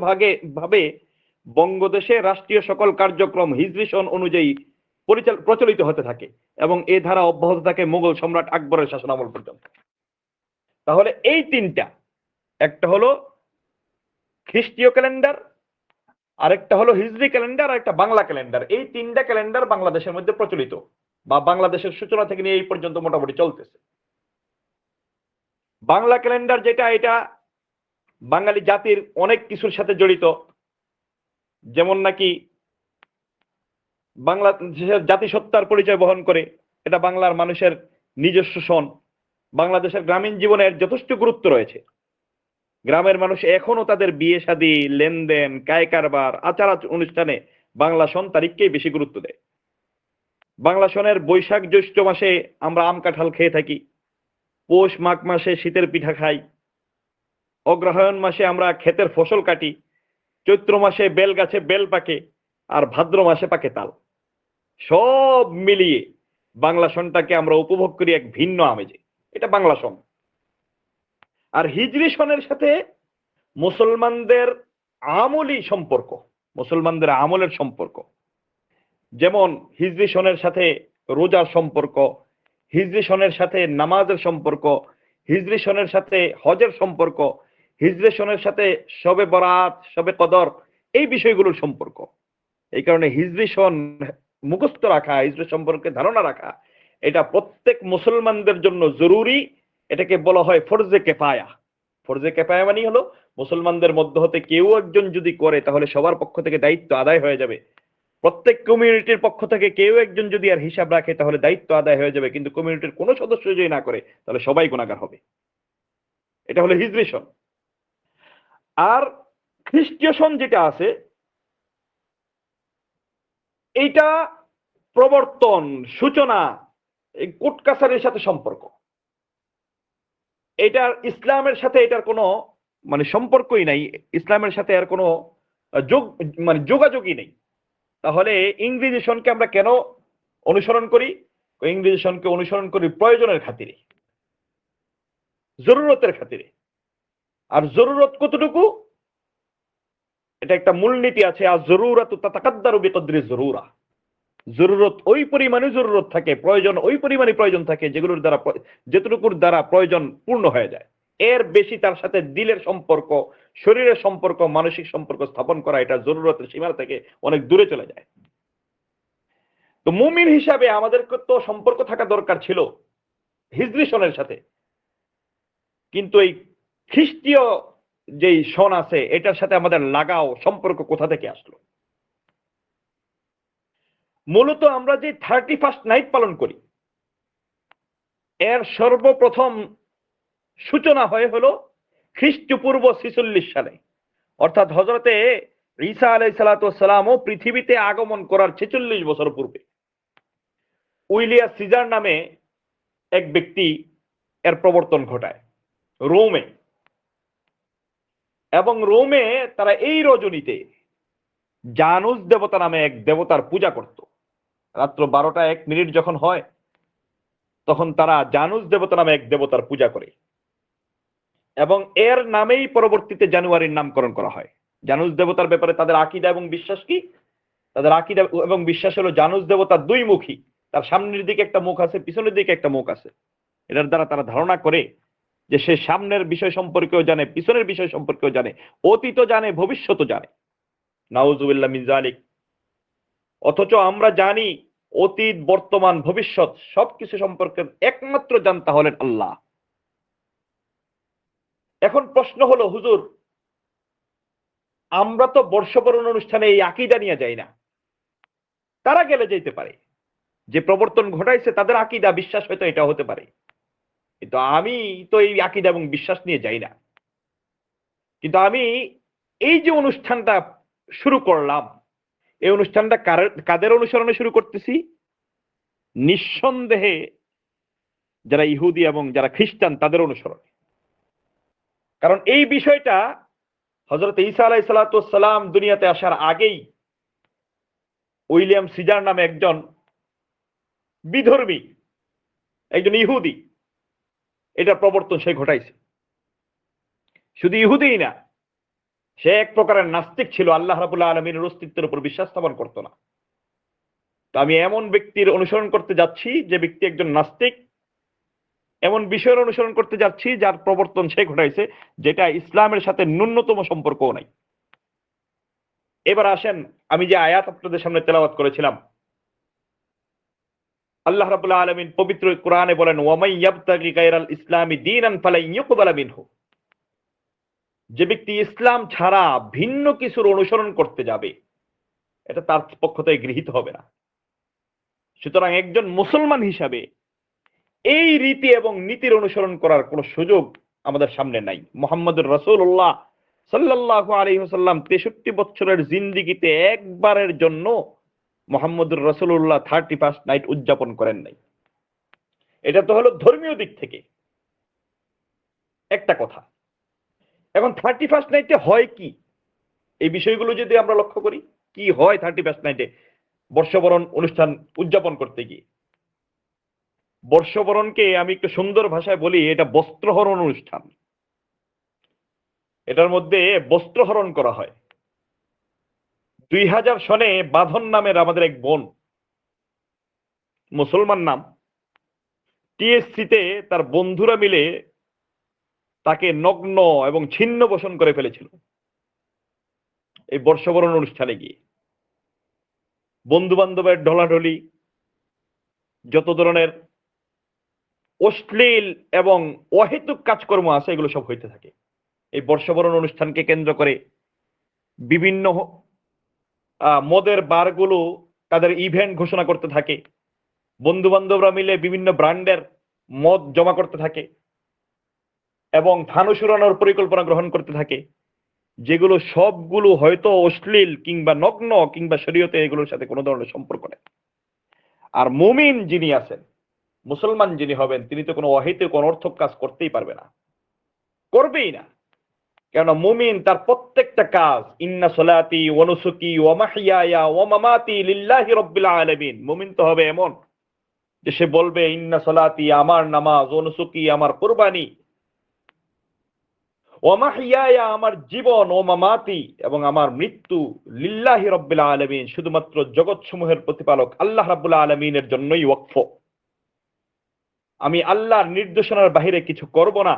ভাবে বঙ্গদেশে রাষ্ট্রীয় সকল কার্যক্রম হিজরি সন অনুযায়ী প্রচলিত হতে থাকে এবং এই ধারা অব্যাহত থাকে মুঘল সম্রাট আকবরের শাসনামল পর্যন্ত। তাহলে এই তিনটা, একটা হলো খ্রিস্টীয় ক্যালেন্ডার, আরেকটা হলো হিজরি ক্যালেন্ডার, আর একটা বাংলা ক্যালেন্ডার। এই 3টা ক্যালেন্ডার বাংলাদেশের মধ্যে প্রচলিত বা বাংলাদেশের সূচনা থেকে নিয়ে এই পর্যন্ত মোটামুটি চলতেছে। বাংলা ক্যালেন্ডার যেটা, এটা বাঙালি জাতির অনেক কিছুর সাথে জড়িত, যেমন নাকি বাংলাদেশের জাতিসত্তার পরিচয় বহন করে। এটা বাংলার মানুষের নিজস্ব সন। বাংলাদেশের গ্রামীণ জীবনের যথেষ্ট গুরুত্ব রয়েছে। গ্রামের মানুষ এখনো তাদের বিয়ে শাদী, লেনদেন, কায় কারবার, আচার অনুষ্ঠানে বাংলা সন তারিখকেই বেশি গুরুত্ব দেয়। বাংলা সনের বৈশাখ জ্যৈষ্ঠ মাসে আমরা আম কাঁঠাল খেয়ে থাকি, পৌষ মাঘ মাসে শীতের পিঠা খাই, অগ্রহায়ণ মাসে আমরা ক্ষেতের ফসল কাটি, চৈত্র মাসে বেল গাছে বেল পাকে, আর ভাদ্র মাসে পাকে তাল। সব মিলিয়ে বাংলা সনটাকে আমরা উপভোগ করি এক ভিন্ন আমেজে। এটা বাংলা সন। আর হিজরি সনের সাথে মুসলমানদের আমলি সম্পর্ক, মুসলমানদের আমলের সম্পর্ক, যেমন হিজরি সনের সাথে রোজার সম্পর্ক, হিজরি সনের সাথে নামাজের সম্পর্ক, হিজরি সনের সাথে হজের সম্পর্ক, হিজরি সনের সাথে শবে বরাত, শবে কদর, এই বিষয়গুলোর সম্পর্ক। এই কারণে হিজরি সন মুখস্থ রাখা, হিজরি সম্পর্কে ধারণা রাখা, এটা প্রত্যেক মুসলমানদের জন্য জরুরি। এটাকে বলা হয় ফরজে কেফায়া। ফরজে কেফায়া মানে হলো মুসলমানদের মধ্যে হতে কেউ একজন যদি করে তাহলে সবার পক্ষ থেকে দায়িত্ব আদায় হয়ে যাবে। প্রত্যেক কমিউনিটির পক্ষ থেকে কেউ একজন যদি আর হিসাব রাখে তাহলে দায়িত্ব আদায় হয়ে যাবে, কিন্তু কমিউনিটির কোনো সদস্য যদি না করে তাহলে সবাই গুনাহগার হবে। এটা হলো হিজরি সন। আর খ্রিস্টীয় সন যেটা আছে, এইটা প্রবর্তন, সূচনা, এই কোর্ট কাছারির সাথে সম্পর্ক। এটার ইসলামের সাথে এটার কোনো মানে সম্পর্কই নাই। ইসলামের সাথে এর কোনো যোগ মানে যোগাযোগই নেই, তাহলে ইংরেজি সনকে আমরা কেন অনুসরণ করি? ইংরেজি সনকে অনুসরণ করি প্রয়োজনের খাতিরে, জরুরতের খাতিরে। আর জরুরত কতটুকু? এটা একটা মূলনীতি আছে, আর জরুরাতু তাতাকাদ্দারু বিকদরি জরুরা। জরুরত ওই পরিমাণে জরুরত থাকে, প্রয়োজন ওই পরিমাণে প্রয়োজন থাকে যেগুলোর দ্বারা যেটুকুর দ্বারা প্রয়োজন পূর্ণ হয়ে যায়। এর বেশি তার সাথে দিলের সম্পর্ক, শরীরের সম্পর্ক, মানসিক সম্পর্ক স্থাপন করা এটা জরুরতের সীমা থেকে অনেক দূরে চলে যায়। তো মুমিন হিসাবে আমাদের তো সম্পর্ক থাকা দরকার ছিল হিজরি সনের সাথে, কিন্তু এই খ্রিস্টীয় যেই সন আছে এটার সাথে আমাদের লাগাও সম্পর্ক কোথা থেকে আসলো? মূলত আমরা যে 31st নাইট পালন করি, এর সর্বপ্রথম সূচনা হলো খ্রিস্টপূর্ব 46 সালে, অর্থাৎ হযরতে ঈসা আলাইহিস সালাম পৃথিবীতে আগমন করার 46 বছর পূর্বে উইলিয়াস সিজার নামে এক ব্যক্তি এর প্রবর্তন ঘটায় রোমে। এবং রোমে তারা এই রজনীতে জানুস দেবতা নামে এক দেবতার পূজা করত। রাত্র 12:01 যখন হয় তখন তারা জানুস দেবতা নামে এক দেবতার পূজা করে, এবং এর নামেই পরবর্তীতে জানুয়ারির নামকরণ করা হয়। জানুস দেবতার ব্যাপারে তাদের আকীদা এবং বিশ্বাস কি? তাদের আকীদা এবং বিশ্বাস হলো জানুস দেবতা দুই মুখী, তার সামনের দিকে একটা মুখ আছে, পিছনের দিকে একটা মুখ আছে। এটার দ্বারা তারা ধারণা করে যে সে সামনের বিষয় সম্পর্কেও জানে, পিছনের বিষয় সম্পর্কেও জানে, অতীত জানে, ভবিষ্যৎও জানে। নাউজুবিল্লাহ মিন যালিক। অথচ আমরা জানি অতীত, বর্তমান, ভবিষ্যৎ সবকিছু সম্পর্কে একমাত্র জানতা হলেন আল্লাহ। এখন প্রশ্ন হলো, হুজুর আমরা তো বর্ষবরণ অনুষ্ঠানে এই আকীদা নিয়ে যাই না। তারা গেলে যেতে পারে, যে প্রবর্তন ঘটাইছে তাদের আকীদা বিশ্বাস হয়তো এটা হতে পারে, কিন্তু আমি তো এই আকীদা এবং বিশ্বাস নিয়ে যাই না। কিন্তু আমি এই যে অনুষ্ঠানটা শুরু করলাম, এই অনুষ্ঠানটা কাদের অনুসরণে শুরু করতেছি? নিঃসন্দেহে যারা ইহুদি এবং যারা খ্রিস্টান তাদের অনুসরণে। কারণ এই বিষয়টা হযরত ঈসা আলাইহিস সালাম দুনিয়াতে আসার আগেই উইলিয়াম সিজার নামে একজন বিধর্মী, একজন ইহুদি, এটা প্রবর্তন সে ঘটাইছে। শুধু ইহুদিই না, সে এক প্রকারের নাস্তিক ছিল, আল্লাহ রাব্বুল আলামিনের অস্তিত্বের উপর বিশ্বাস স্থাপন করতো না। তো আমি এমন ব্যক্তির অনুসরণ করতে যাচ্ছি যে ব্যক্তি একজন নাস্তিক, এমন বিষয়ের অনুসরণ করতে যাচ্ছি যার প্রবর্তন সে ঘটাইছে, যেটা ইসলামের সাথে ন্যূনতম সম্পর্কও নাই। এবার আসেন, আমি যে আয়াত আপনাদের সামনে তেলাওয়াত করেছিলাম, আল্লাহ রাব্বুল আলামিন পবিত্র কোরআনে বলেন, ওয়ামাই ইয়াবতাগি গায়রাল ইসলামি দীনান ফালান ইউকবালা মিনহু। যে ব্যক্তি ইসলাম ছাড়া ভিন্ন কিছুর অনুসরণ করতে যাবে, এটা তার পক্ষ থেকে গৃহীত হবে না। সুতরাং একজন মুসলমান হিসাবে এই রীতি এবং নীতির অনুসরণ করার কোনো সুযোগ আমাদের সামনে নাই। মুহাম্মদুর রাসূলুল্লাহ সাল্লাল্লাহু আলাইহি ওয়াসাল্লাম 63 বছরের জিন্দেগিতে একবারের জন্য মুহাম্মদুর রাসূলুল্লাহ 31st নাইট উদযাপন করেন নাই। এটা তো হলো ধর্মীয় দিক থেকে একটা কথা। এখন 31st নাইটে হয় কি, এই বিষয়গুলো যদি আমরা লক্ষ্য করি, কি হয় 31st নাইটে বর্ষবরণ অনুষ্ঠান উদযাপন করতে গিয়ে? বর্ষবরণকে আমি একটু সুন্দর ভাষায় বলি, এটা বস্ত্রহরণ অনুষ্ঠান। এটার মধ্যে বস্ত্রহরণ করা হয়। 2000 সনে বাঁধন নামের আমাদের এক বোন, মুসলমান নাম, টিএসসিতে তার বন্ধুরা মিলে তাকে নগ্ন এবং ছিন্ন পোষণ করে ফেলেছিল এই বর্ষবরণ অনুষ্ঠানে গিয়ে। বন্ধু বান্ধবের ঢলাঢলি, যত ধরনের অশ্লীল এবং অহেতুক কাজকর্ম আছে এগুলো সব হইতে থাকে। এই বর্ষবরণ অনুষ্ঠানকে কেন্দ্র করে বিভিন্ন মদের বারগুলো তাদের ইভেন্ট ঘোষণা করতে থাকে। বন্ধু বান্ধবরা মিলে বিভিন্ন ব্র্যান্ডের মদ জমা করতে থাকে এবং ফানুস উড়ানোর পরিকল্পনা গ্রহণ করতে থাকে, যেগুলো সবগুলো হয়তো অশ্লীল কিংবা নগ্ন কিংবা শরীয়তে এগুলোর সাথে কোনো ধরনের সম্পর্ক নেই। আর মুমিন যিনি আছেন, মুসলমান যিনি হবেন, তিনি তো কোনো অহেতুক অনর্থক কাজ করতেই পারবে না, করবেই না। কেন মুমিন তার প্রত্যেকটা কাজ ইন্না সলাতি ওয়া নুসুকি ওয়া মাহইয়ায়া ওয়া মামাতি লিল্লাহি রাব্বিল আলামিন, মুমিন তো হবে এমন যে সে বলবে ইন্না সলাতি আমার নামাজ, ওয়া নুসুকি আমার কুরবানি, ওয়া মাহইয়ায়া আমার জীবন, ও মামাতি এবং আমার মৃত্যু লিল্লাহি রাব্বিল আলামিন শুধুমাত্র জগৎসমূহের প্রতিপালক আল্লাহ রাব্বুল আলামিনের জন্যই ওয়াকফ। আমি আল্লাহর নির্দেশনার বাহিরে কিছু করব না,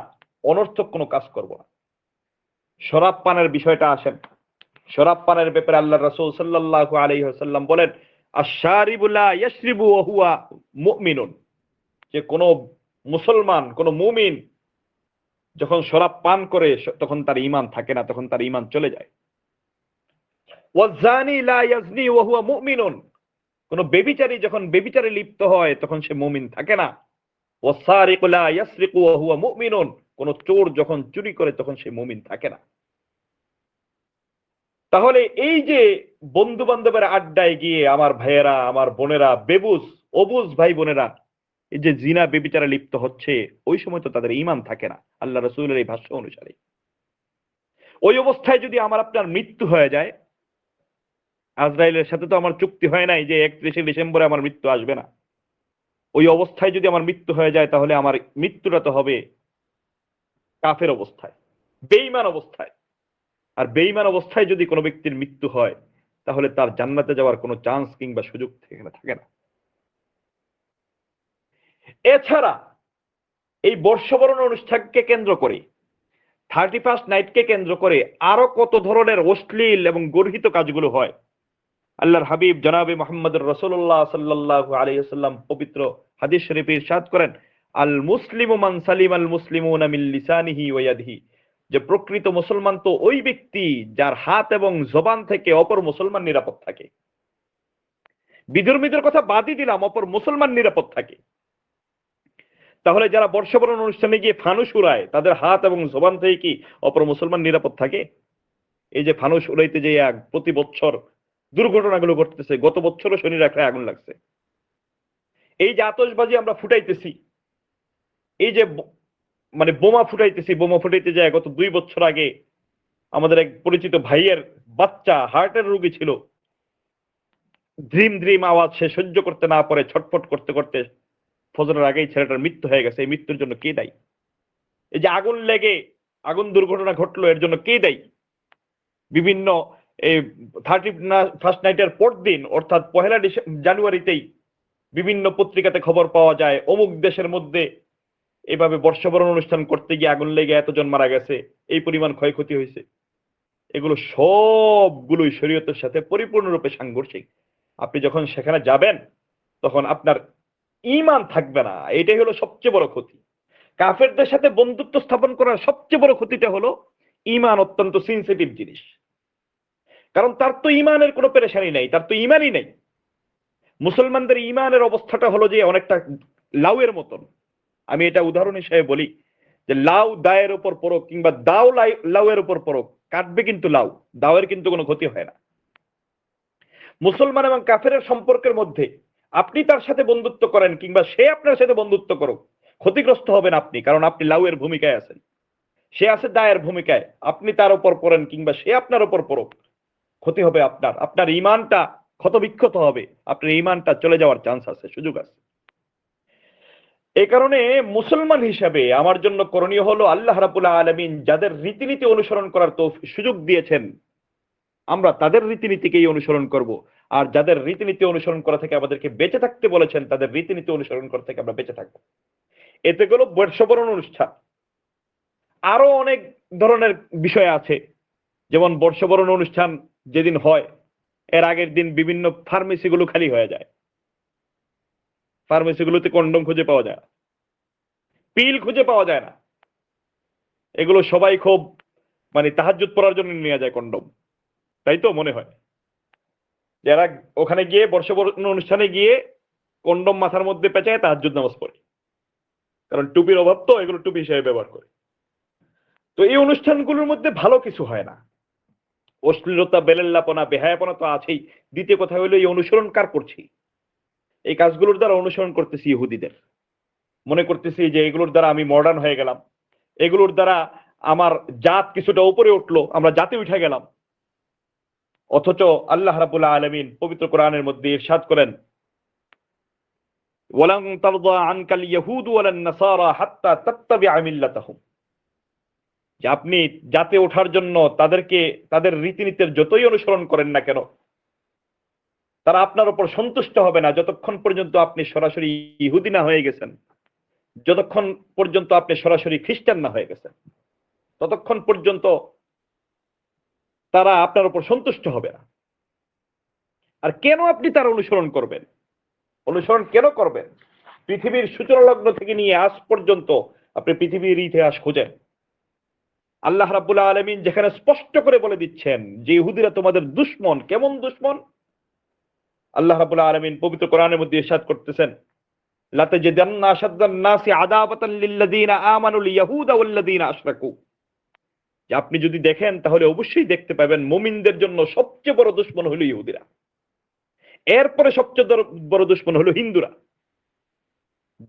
অনর্থক কোনো কাজ করব না। শরাব পানের বিষয়টা আসেন, শরাব পানের ব্যাপারে আল্লাহ রাসূল সাল্লাল্লাহু আলাইহি ওয়াসাল্লাম বলেন আশ-শারিবু লা ইয়াশরিবু ওয়া হুয়া মুমিনুন, যে কোন মুসলমান কোন মুমিন যখন শরাব পান করে তখন তার ঈমান থাকে না, তখন তার ঈমান চলে যায়। ওয়াজ-জানি লা ইয়াজনি ওয়া হুয়া মুমিনুন, কোন ব্যভিচারী যখন ব্যভিচারে লিপ্ত হয় তখন সে মুমিন থাকে না। ওয়াস-সারিকু লা ইয়াসরিকু ওয়া হুয়া মুমিনুন, কোন চোর যখন চুরি করে তখন সে মুমিন থাকে না। তাহলে এই যে বন্ধু বান্ধবের আড্ডায় গিয়ে আমার ভাইয়েরা আমার বোনেরা বেবুজ অবুজ ভাই বোনেরা এই যে জিনা বেবিচারে লিপ্ত হচ্ছে, ওই সময় তো তাদের ঈমান থাকে না আল্লাহ রাসূলের এই ভাষ্য অনুসারে। ওই অবস্থায় যদি আমার আপনার মৃত্যু হয়ে যায়, আজরাইলের সাথে তো আমার চুক্তি হয় নাই যে 31শে ডিসেম্বরে আমার মৃত্যু আসবে না। ওই অবস্থায় যদি আমার মৃত্যু হয়ে যায় তাহলে আমার মৃত্যুটা তো হবে কাফের অবস্থায়, বেঈমান অবস্থায়। আর বেঈমান অবস্থায় যদি কোনো ব্যক্তির মৃত্যু হয় তাহলে তার জান্নাতে যাওয়ার কোনো চান্স কিংবা সুযোগ থাকে না। এছাড়া এই বর্ষবরণ অনুষ্ঠানকে কেন্দ্র করে 31st নাইটকে কেন্দ্র করে আরো কত ধরনের অশ্লীল এবং গর্হিত কাজগুলো হয়। আল্লাহর হাবিব জনাবে মুহাম্মদুর রাসূলুল্লাহ সাল্লাল্লাহু আলাইহি ওয়াসাল্লাম পবিত্র হাদিস শরীফে ইরশাদ করেন আল মুসলিমু মান সালিমাল মুসলিমুনা মিন লিসানিহি ওয়া ইয়াদিহি, যে প্রকৃত মুসলমান তো ওই ব্যক্তি যার হাত এবং জবান থেকে অপর মুসলমান নিরাপদ থাকে। বিধর্মীদের কথা বাদই দিলাম, অপর মুসলমান নিরাপদ থাকে। তাহলে যারা বর্ষবরণ অনুষ্ঠানে গিয়ে ফানুস উড়ায় তাদের হাত এবং জবান থেকে কি অপর মুসলমান নিরাপদ থাকে? এই যে ফানুস উড়াইতে যে প্রতি বছর দুর্ঘটনাগুলো ঘটতেছে, গত বছরও শনি রাখায় আগুন লাগছে। এই যে আতশবাজি আমরা ফুটাইতেছি, এই যে মানে বোমা ফুটাইতেছি, বোমা ফুটাইতে যায় গত 2 বছর আগে আমাদের এক পরিচিত ভাইয়ের বাচ্চা হার্টের রোগী ছিল, ড্রিম ড্রিম আওয়াজ সে সহ্য করতে না পারে ছটফট করতে করতে ফজরের আগেই ছেলেটার মৃত্যু হয়ে গেছে। এই মৃত্যুর জন্য কে দায়ী? এই যে আগুন লেগে আগুন দুর্ঘটনা ঘটলো, এর জন্য কে দায়ী? বিভিন্ন এই 31st নাইটের পর দিন অর্থাৎ 1 জানুয়ারিতেই বিভিন্ন পত্রিকাতে খবর পাওয়া যায় অমুক দেশের মধ্যে এভাবে বর্ষবরণ অনুষ্ঠান করতে গিয়ে আগুন লেগে এতজন মারা গেছে, এই পরিমাণ ক্ষয়ক্ষতি হয়েছে। এগুলো সবগুলোই শরীয়তের সাথে পরিপূর্ণরূপে সাংঘর্ষিক। আপনি যখন সেখানে যাবেন তখন আপনার ঈমান থাকবে না, এটাই হলো সবচেয়ে বড় ক্ষতি। কাফেরদের সাথে বন্ধুত্ব স্থাপন করার সবচেয়ে বড় ক্ষতিটা হলো ঈমান অত্যন্ত সেনসিটিভ জিনিস, কারণ তার তো ঈমানের কোনো পেরেশানি নাই, তার তো ঈমানই নেই। মুসলমানদের ঈমানের অবস্থাটা হলো যে অনেকটা লাউয়ের মতন। আমি এটা উদাহরণ হিসেবে বলি যে লাউ দায়ের উপর পড়ুক কিংবা দাও লাউয়ের উপর পড়ুক, কাটবে কিন্তু লাউ, দাওয়ের কিন্তু কোনো ক্ষতি হয় না। মুসলমান এবং কাফেরের সম্পর্কের মধ্যে আপনি তার সাথে বন্ধুত্ব করেন কিংবা সে আপনার সাথে বন্ধুত্ব করুক, ক্ষতিগ্রস্ত হবেন আপনি, কারণ আপনি লাউয়ের ভূমিকায় আছেন, সে আছে দায়ের ভূমিকায়। আপনি তার উপর পড়েন কিংবা সে আপনার উপর পড়ুক, ক্ষতি হবে আপনার, আপনার ঈমানটা ক্ষতবিক্ষত হবে, আপনার ঈমানটা চলে যাওয়ার চান্স আছে, সুযোগ আছে। এই কারণে মুসলমান হিসেবে আমার জন্য করণীয় হলো আল্লাহ রাব্বুল আলামিন যাদের রীতিনীতি অনুসরণ করার সুযোগ দিয়েছেন আমরা তাদের রীতিনীতিকেই অনুসরণ করব, আর যাদের রীতিনীতি অনুসরণ করা থেকে আমাদেরকে বেঁচে থাকতে বলেছেন তাদের রীতিনীতি অনুসরণ করা থেকে আমরা বেঁচে থাকবো। এতে গেল বর্ষবরণ অনুষ্ঠান। আরো অনেক ধরনের বিষয় আছে, যেমন বর্ষবরণ অনুষ্ঠান যেদিন হয় এর আগের দিন বিভিন্ন ফার্মেসিগুলো খালি হয়ে যায়, ফার্মেসিগুলোতে কন্ডম খুঁজে পাওয়া যায়, পিল খুঁজে পাওয়া যায় না। এগুলো সবাই খুব মানে তাহাজ্জুদ পড়ার জন্য নিয়ে যায় কন্ডম, তাই তো মনে হয়। যারা ওখানে গিয়ে বর্ষবরণ অনুষ্ঠানে গিয়ে কন্ডম মাথার মধ্যে পেঁচায় তাহাজ্জুদ নামাজ পড়ে, কারণ টুপির অভাব তো, এগুলো টুপি হিসেবে ব্যবহার করে। তো এই অনুষ্ঠানগুলোর মধ্যে ভালো কিছু হয় না, অশ্লীলতা বেলেল্লাপনা বেহায়াপনা তো আছেই। দ্বিতীয় কথা হলো এই অনুসরণ কার করছি? এই কাজগুলোর দ্বারা অনুসরণ করতেছি ইহুদিদের, মনে করতেছি যে এগুলোর দ্বারা আমি মডার্ন হয়ে গেলাম, এগুলোর দ্বারা আমার জাত কিছুটা উপরে উঠলো, আমরা জাতি উঠে গেলাম। অথচ আল্লাহ রাব্বুল আলামিন পবিত্র কোরআনের মধ্যে ইরশাদ করেন, ওয়ালান তারদা আনকাল ইয়াহুদ ওয়ালান নাসারা হাত্তা তাত্তাবিআ মিল্লাতাহুম, যে আপনি জাতে ওঠার জন্য তাদেরকে তাদের রীতিনীতির যতই অনুসরণ করেন না কেন, তারা আপনার উপর সন্তুষ্ট হবে না যতক্ষণ পর্যন্ত আপনি সরাসরি ইহুদি না হয়ে গেছেন, যতক্ষণ পর্যন্ত আপনি সরাসরি খ্রিস্টান না হয়ে গেছেন, ততক্ষণ পর্যন্ত তারা আপনার উপর সন্তুষ্ট হবে না। আর কেন আপনি তার অনুসরণ করবেন? অনুসরণ কেন করবেন? পৃথিবীর সূচনা লগ্ন থেকে নিয়ে আজ পর্যন্ত আপনি পৃথিবীর ইতিহাস খোঁজেন, আল্লাহ রাব্বুল আলামিন যেখানে স্পষ্ট করে বলে দিচ্ছেন যে ইহুদিরা তোমাদের দুশমন। কেমন দুশমন? আল্লাহ রাব্বুল আলামিন পবিত্র কোরআনের মধ্যে ইরশাদ করতেছেন, লাতাজিদান্না আশাদ্দান নাসি আদাওয়াতান লিল্লাযিনা আমানুল ইয়াহুদা ওয়াল্লাযিনা আশরাকু, যে আপনি যদি দেখেন তাহলে অবশ্যই দেখতে পাবেন মুমিনদের জন্য সবচেয়ে বড় দুশমন হলো ইহুদিরা, এরপরে সবচেয়ে বড় দুশমন হলো হিন্দুরা।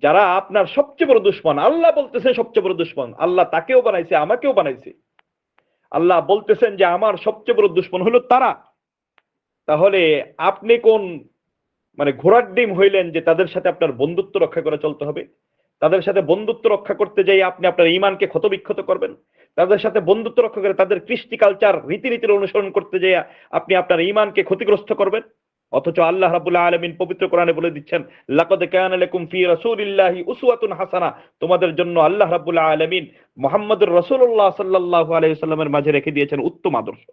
যারা আপনার সবচেয়ে বড় দুশমন, আল্লাহ বলতেছেন সবচেয়ে বড় দুশমন, আল্লাহ তাকেও বানাইছে আমাকেও বানাইছে, আল্লাহ বলতেছেন যে আমার সবচেয়ে বড় দুশমন হলো তারা। তাহলে আপনি কোন ঘোড়ার ডিম হইলেন যে তাদের সাথে আপনার বন্ধুত্ব রক্ষা করে চলতে হবে? তাদের সাথে বন্ধুত্ব রক্ষা করতে যাই আপনি আপনার ঈমানকে ক্ষতবিক্ষত করবেন? তাদের সাথে বন্ধুত্ব রক্ষা করে তাদের কৃষ্টি কালচার রীতিনীতির অনুসরণ করতে যাই আপনি আপনার ঈমানকে ক্ষতিগ্রস্ত করবেন? অথচ আল্লাহ রাব্বুল আলামিন পবিত্র কোরআনে বলে দিচ্ছেন, লাকাদ কানা লাকুম ফি রাসূলিল্লাহি উসওয়াতুন হাসানাহ, তোমাদের জন্য আল্লাহ রাব্বুল আলামিন মুহাম্মদুর রাসূলুল্লাহ সাল্লাল্লাহু আলাইহি ওয়াসাল্লামের মাঝে রেখে দিয়েছেন উত্তম আদর্শ।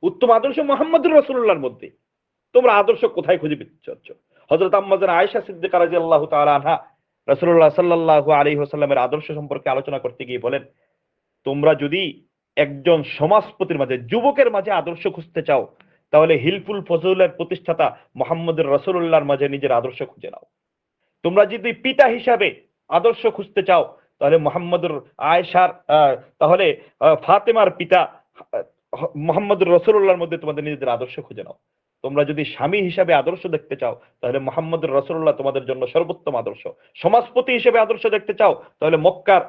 উত্তম আদর্শ মুহাম্মদুর রাসূলুল্লাহর মধ্যে। তোমরা আদর্শ কোথায় খুঁজে পেয়েছ? হযরত আম্মা জান আয়েশা সিদ্দিকা রাদিয়াল্লাহু তাআলা আনহা রাসূলুল্লাহ সাল্লাল্লাহু আলাইহি ওয়াসাল্লামের আদর্শ সম্পর্কে আলোচনা করতে গিয়ে বলেন, তোমরা যদি একজন সমাজপতির মাঝে, যুবকের মাঝে আদর্শ খুঁজতে চাও, তাহলে হিলফুল ফজলের প্রতিষ্ঠাতা মুহাম্মদুর রাসূলুল্লাহর মাঝে নিজের আদর্শ খুঁজে নাও। তোমরা যদি পিতা হিসাবে আদর্শ খুঁজতে চাও, তাহলে মুহাম্মদুর আয়েশার তাহলে ফাতেমার পিতা মুহাম্মদুর রাসূলুল্লাহর মধ্যে তোমাদের নিজেদের আদর্শ খুঁজে নাও। তোমরা যদি স্বামী হিসাবে আদর্শ দেখতে চাও, তাহলে মুহাম্মদুর রাসূলুল্লাহ তোমাদের জন্য সর্বোত্তম আদর্শ। সমাজপতি হিসেবে আদর্শ দেখতে চাও, তাহলে মক্কার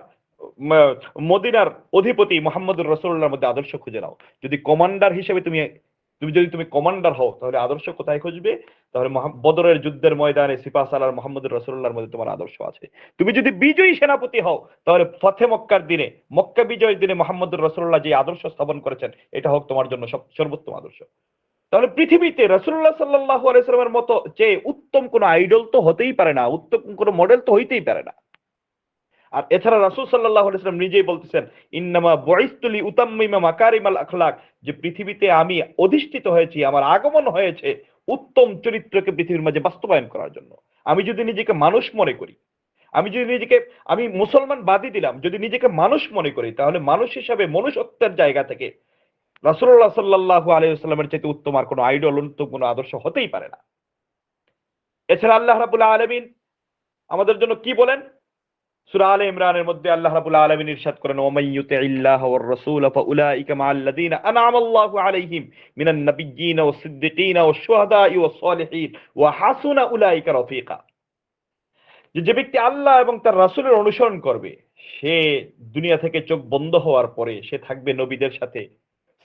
মদিনার অধিপতি মুহাম্মদুর রাসূলুল্লাহর মধ্যে আদর্শ খুঁজে নাও। যদি কমান্ডার হিসেবে তুমি কমান্ডার হও, তাহলে আদর্শ কোথায় খুঁজবে? তাহলে বদরের যুদ্ধের ময়দানে সিপাহ সালার মুহাম্মদুর রাসূলুল্লাহর মধ্যে তোমার আদর্শ আছে। তুমি যদি বিজয়ী সেনাপতি হও, তাহলে ফতে মক্কার দিনে, মক্কা বিজয়ের দিনে মুহাম্মদুর রাসূলুল্লাহ যে আদর্শ স্থাপন করেছেন, এটা হোক তোমার জন্য সর্বোত্তম আদর্শ। তাহলে পৃথিবীতে রাসূলুল্লাহ সাল্লাল্লাহু আলাইহি ওয়াসাল্লামের মতো যে উত্তম কোন আইডল তো হতেই পারে না, উত্তম কোন মডেল তো হইতেই পারে না। আর এছাড়া রাসূল সাল্লাল্লাহু আলাইহি ওয়াসাল্লাম নিজেই বলতেছেন, ইন্নামা বুইসতু লিউতাম্মিমা মাকারিমাল আখলাক, যে পৃথিবীতে আমি অধিষ্ঠিত হয়েছি, আমার আগমন হয়েছে উত্তম চরিত্রকে পৃথিবীর মাঝে বাস্তবায়ন করার জন্য। আমি যদি নিজেকে মানুষ মনে করি, আমি মুসলমান বাদই দিলাম, যদি নিজেকে মানুষ মনে করি, তাহলে মানুষ হিসাবে মনুষ্যত্বের জায়গা থেকে রাসূলুল্লাহ সাল্লাল্লাহু আলাইহি ওয়াসাল্লামের চাইতে উত্তম আর কোনো আইডল, উত্তম কোনো আদর্শ হতেই পারে না। এছাড়া আল্লাহ রাব্বুল আলামিন আমাদের জন্য কি বলেন? সূরা আলে ইমরানের মধ্যে আল্লাহ রাব্বুল আলামিন ইরশাদ করেন, ওয়া ইউতিইল্লাহ ওয়ার রাসূল ফাউলাইকা মাআল্লাযীনা আনআমা আল্লাহু আলাইহিম মিনান নাবিয়্যিন ওয়াস সিদ্দিকিন ওয়াশ শুহাদাই ওয়াস সালিহিন ওয়া হাসুনা উলাইকা রফিকা। যে ব্যক্তি আল্লাহ এবং তার রাসূলের অনুসরণ করবে, সে দুনিয়া থেকে চোখ বন্ধ হওয়ার পরে সে থাকবে নবীদের সাথে,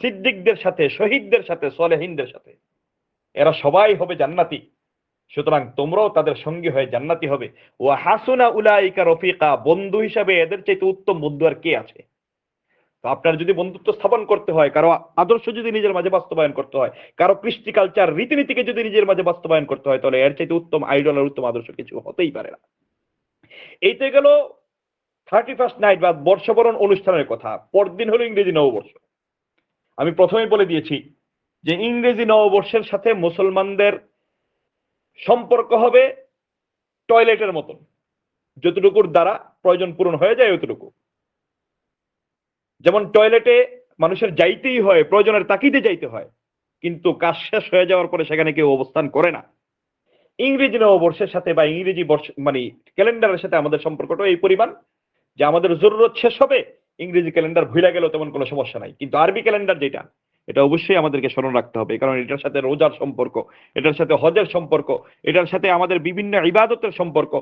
সিদ্দিকদের সাথে, শহীদদের সাথে, সালেহিনদের সাথে। এরা সবাই হবে জান্নাতি। সুতরাং তোমরাও তাদের সঙ্গী হয়ে জান্নাতি হবে। ওয়া হাসুনা উলাইকা রফিকা, বন্ধু হিসাবে এদের চাইতে উত্তম বন্ধু আর কে আছে? তো আপনার যদি বন্ধুত্ব স্থাপন করতে হয়, কারো আদর্শ যদি নিজের মাঝে বাস্তবায়ন করতে হয়, কারো কৃষ্টি কালচার রীতিনীতিকে যদি নিজের মাঝে বাস্তবায়ন করতে হয়, তাহলে এর চাইতে উত্তম আইডল আর উত্তম আদর্শ কিছু হতেই পারে না। এইতে গেল 31st নাইট বা বর্ষবরণ অনুষ্ঠানের কথা। পরদিন হলো ইংরেজি নববর্ষ। আমি প্রথমেই বলে দিয়েছি যে ইংরেজি নববর্ষের সাথে মুসলমানদের সম্পর্ক হবে টয়লেটের মতন, যতটুকুর দ্বারা প্রয়োজন পূরণ হয়ে যায় অতটুকু। যেমন টয়লেটে মানুষের যাইতেই হয়, প্রয়োজনের তাকিদে যাইতে হয়, কিন্তু কাজ শেষ হয়ে যাওয়ার পরে সেখানে কেউ অবস্থান করে না। ইংরেজি নববর্ষের সাথে বা ইংরেজি বর্ষ ক্যালেন্ডারের সাথে আমাদের সম্পর্কটা এই পরিমাণ যে আমাদের জরুরত শেষ হবে, ইংরেজি ক্যালেন্ডার ভুলে গেলেও তেমন কোনো সমস্যা নাই, কিন্তু আরবি ক্যালেন্ডার যেটা, এটা অবশ্যই আমাদেরকে স্মরণ রাখতে হবে, কারণ এটার সাথে রোজার সম্পর্ক, এটার সাথে হজের সম্পর্ক, এটার সাথে আমাদের বিভিন্ন ইবাদতের সম্পর্ক,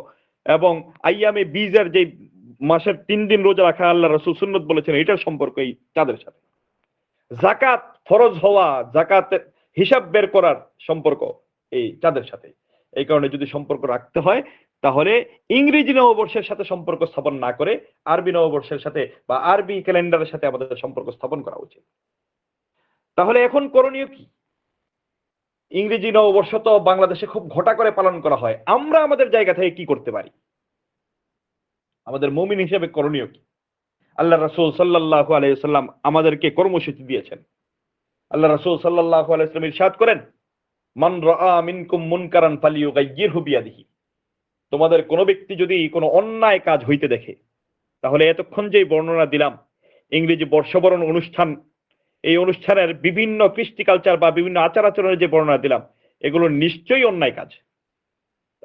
এবং আইয়ামে বীজের যে মাসের 3 দিন রোজা রাখা আল্লাহ রাসূল সুন্নত বলেছেন, এটার সম্পর্ক এই চাঁদের সাথে। যাকাত ফরজ হওয়া, যাকাতের হিসাব বের করার সম্পর্ক এই চাঁদের সাথে। এই কারণে যদি সম্পর্ক রাখতে হয় তাহলে ইংরেজি নববর্ষের সাথে সম্পর্ক স্থাপন না করে আরবি নববর্ষের সাথে বা আরবি ক্যালেন্ডারের সাথে আমাদের সম্পর্ক স্থাপন করা উচিত। তাহলে এখন করণীয় কি? ইংরেজি নববর্ষ তো বাংলাদেশে খুব ঘটা করে পালন করা হয়, আমরা আমাদের জায়গা থেকে কি করতে পারি? আমাদের মুমিন হিসেবে করণীয় কি? আল্লাহ রাসূল সাল্লাল্লাহু আলাইহি ওয়াসাল্লাম আমাদেরকে কর্মসূচি দিয়েছেন। আল্লাহ রাসূল সাল্লাল্লাহু আলাইহি ওয়াসাল্লাম ইরশাদ করেন, মান রাআ মিনকুম মুনকারান ফালিয়ুগাইয়িরহু বিয়াদিহি। তোমাদের কোন ব্যক্তি যদি কোনো অন্যায় কাজ হইতে দেখে, তাহলে এতক্ষণ যে বর্ণনা দিলাম ইংরেজি বর্ষবরণ অনুষ্ঠান, এই অনুষ্ঠানের বিভিন্ন কৃষ্টি কালচার বা বিভিন্ন আচার আচরণের যে বর্ণনা দিলাম, এগুলো নিশ্চয়ই অন্যায় কাজ।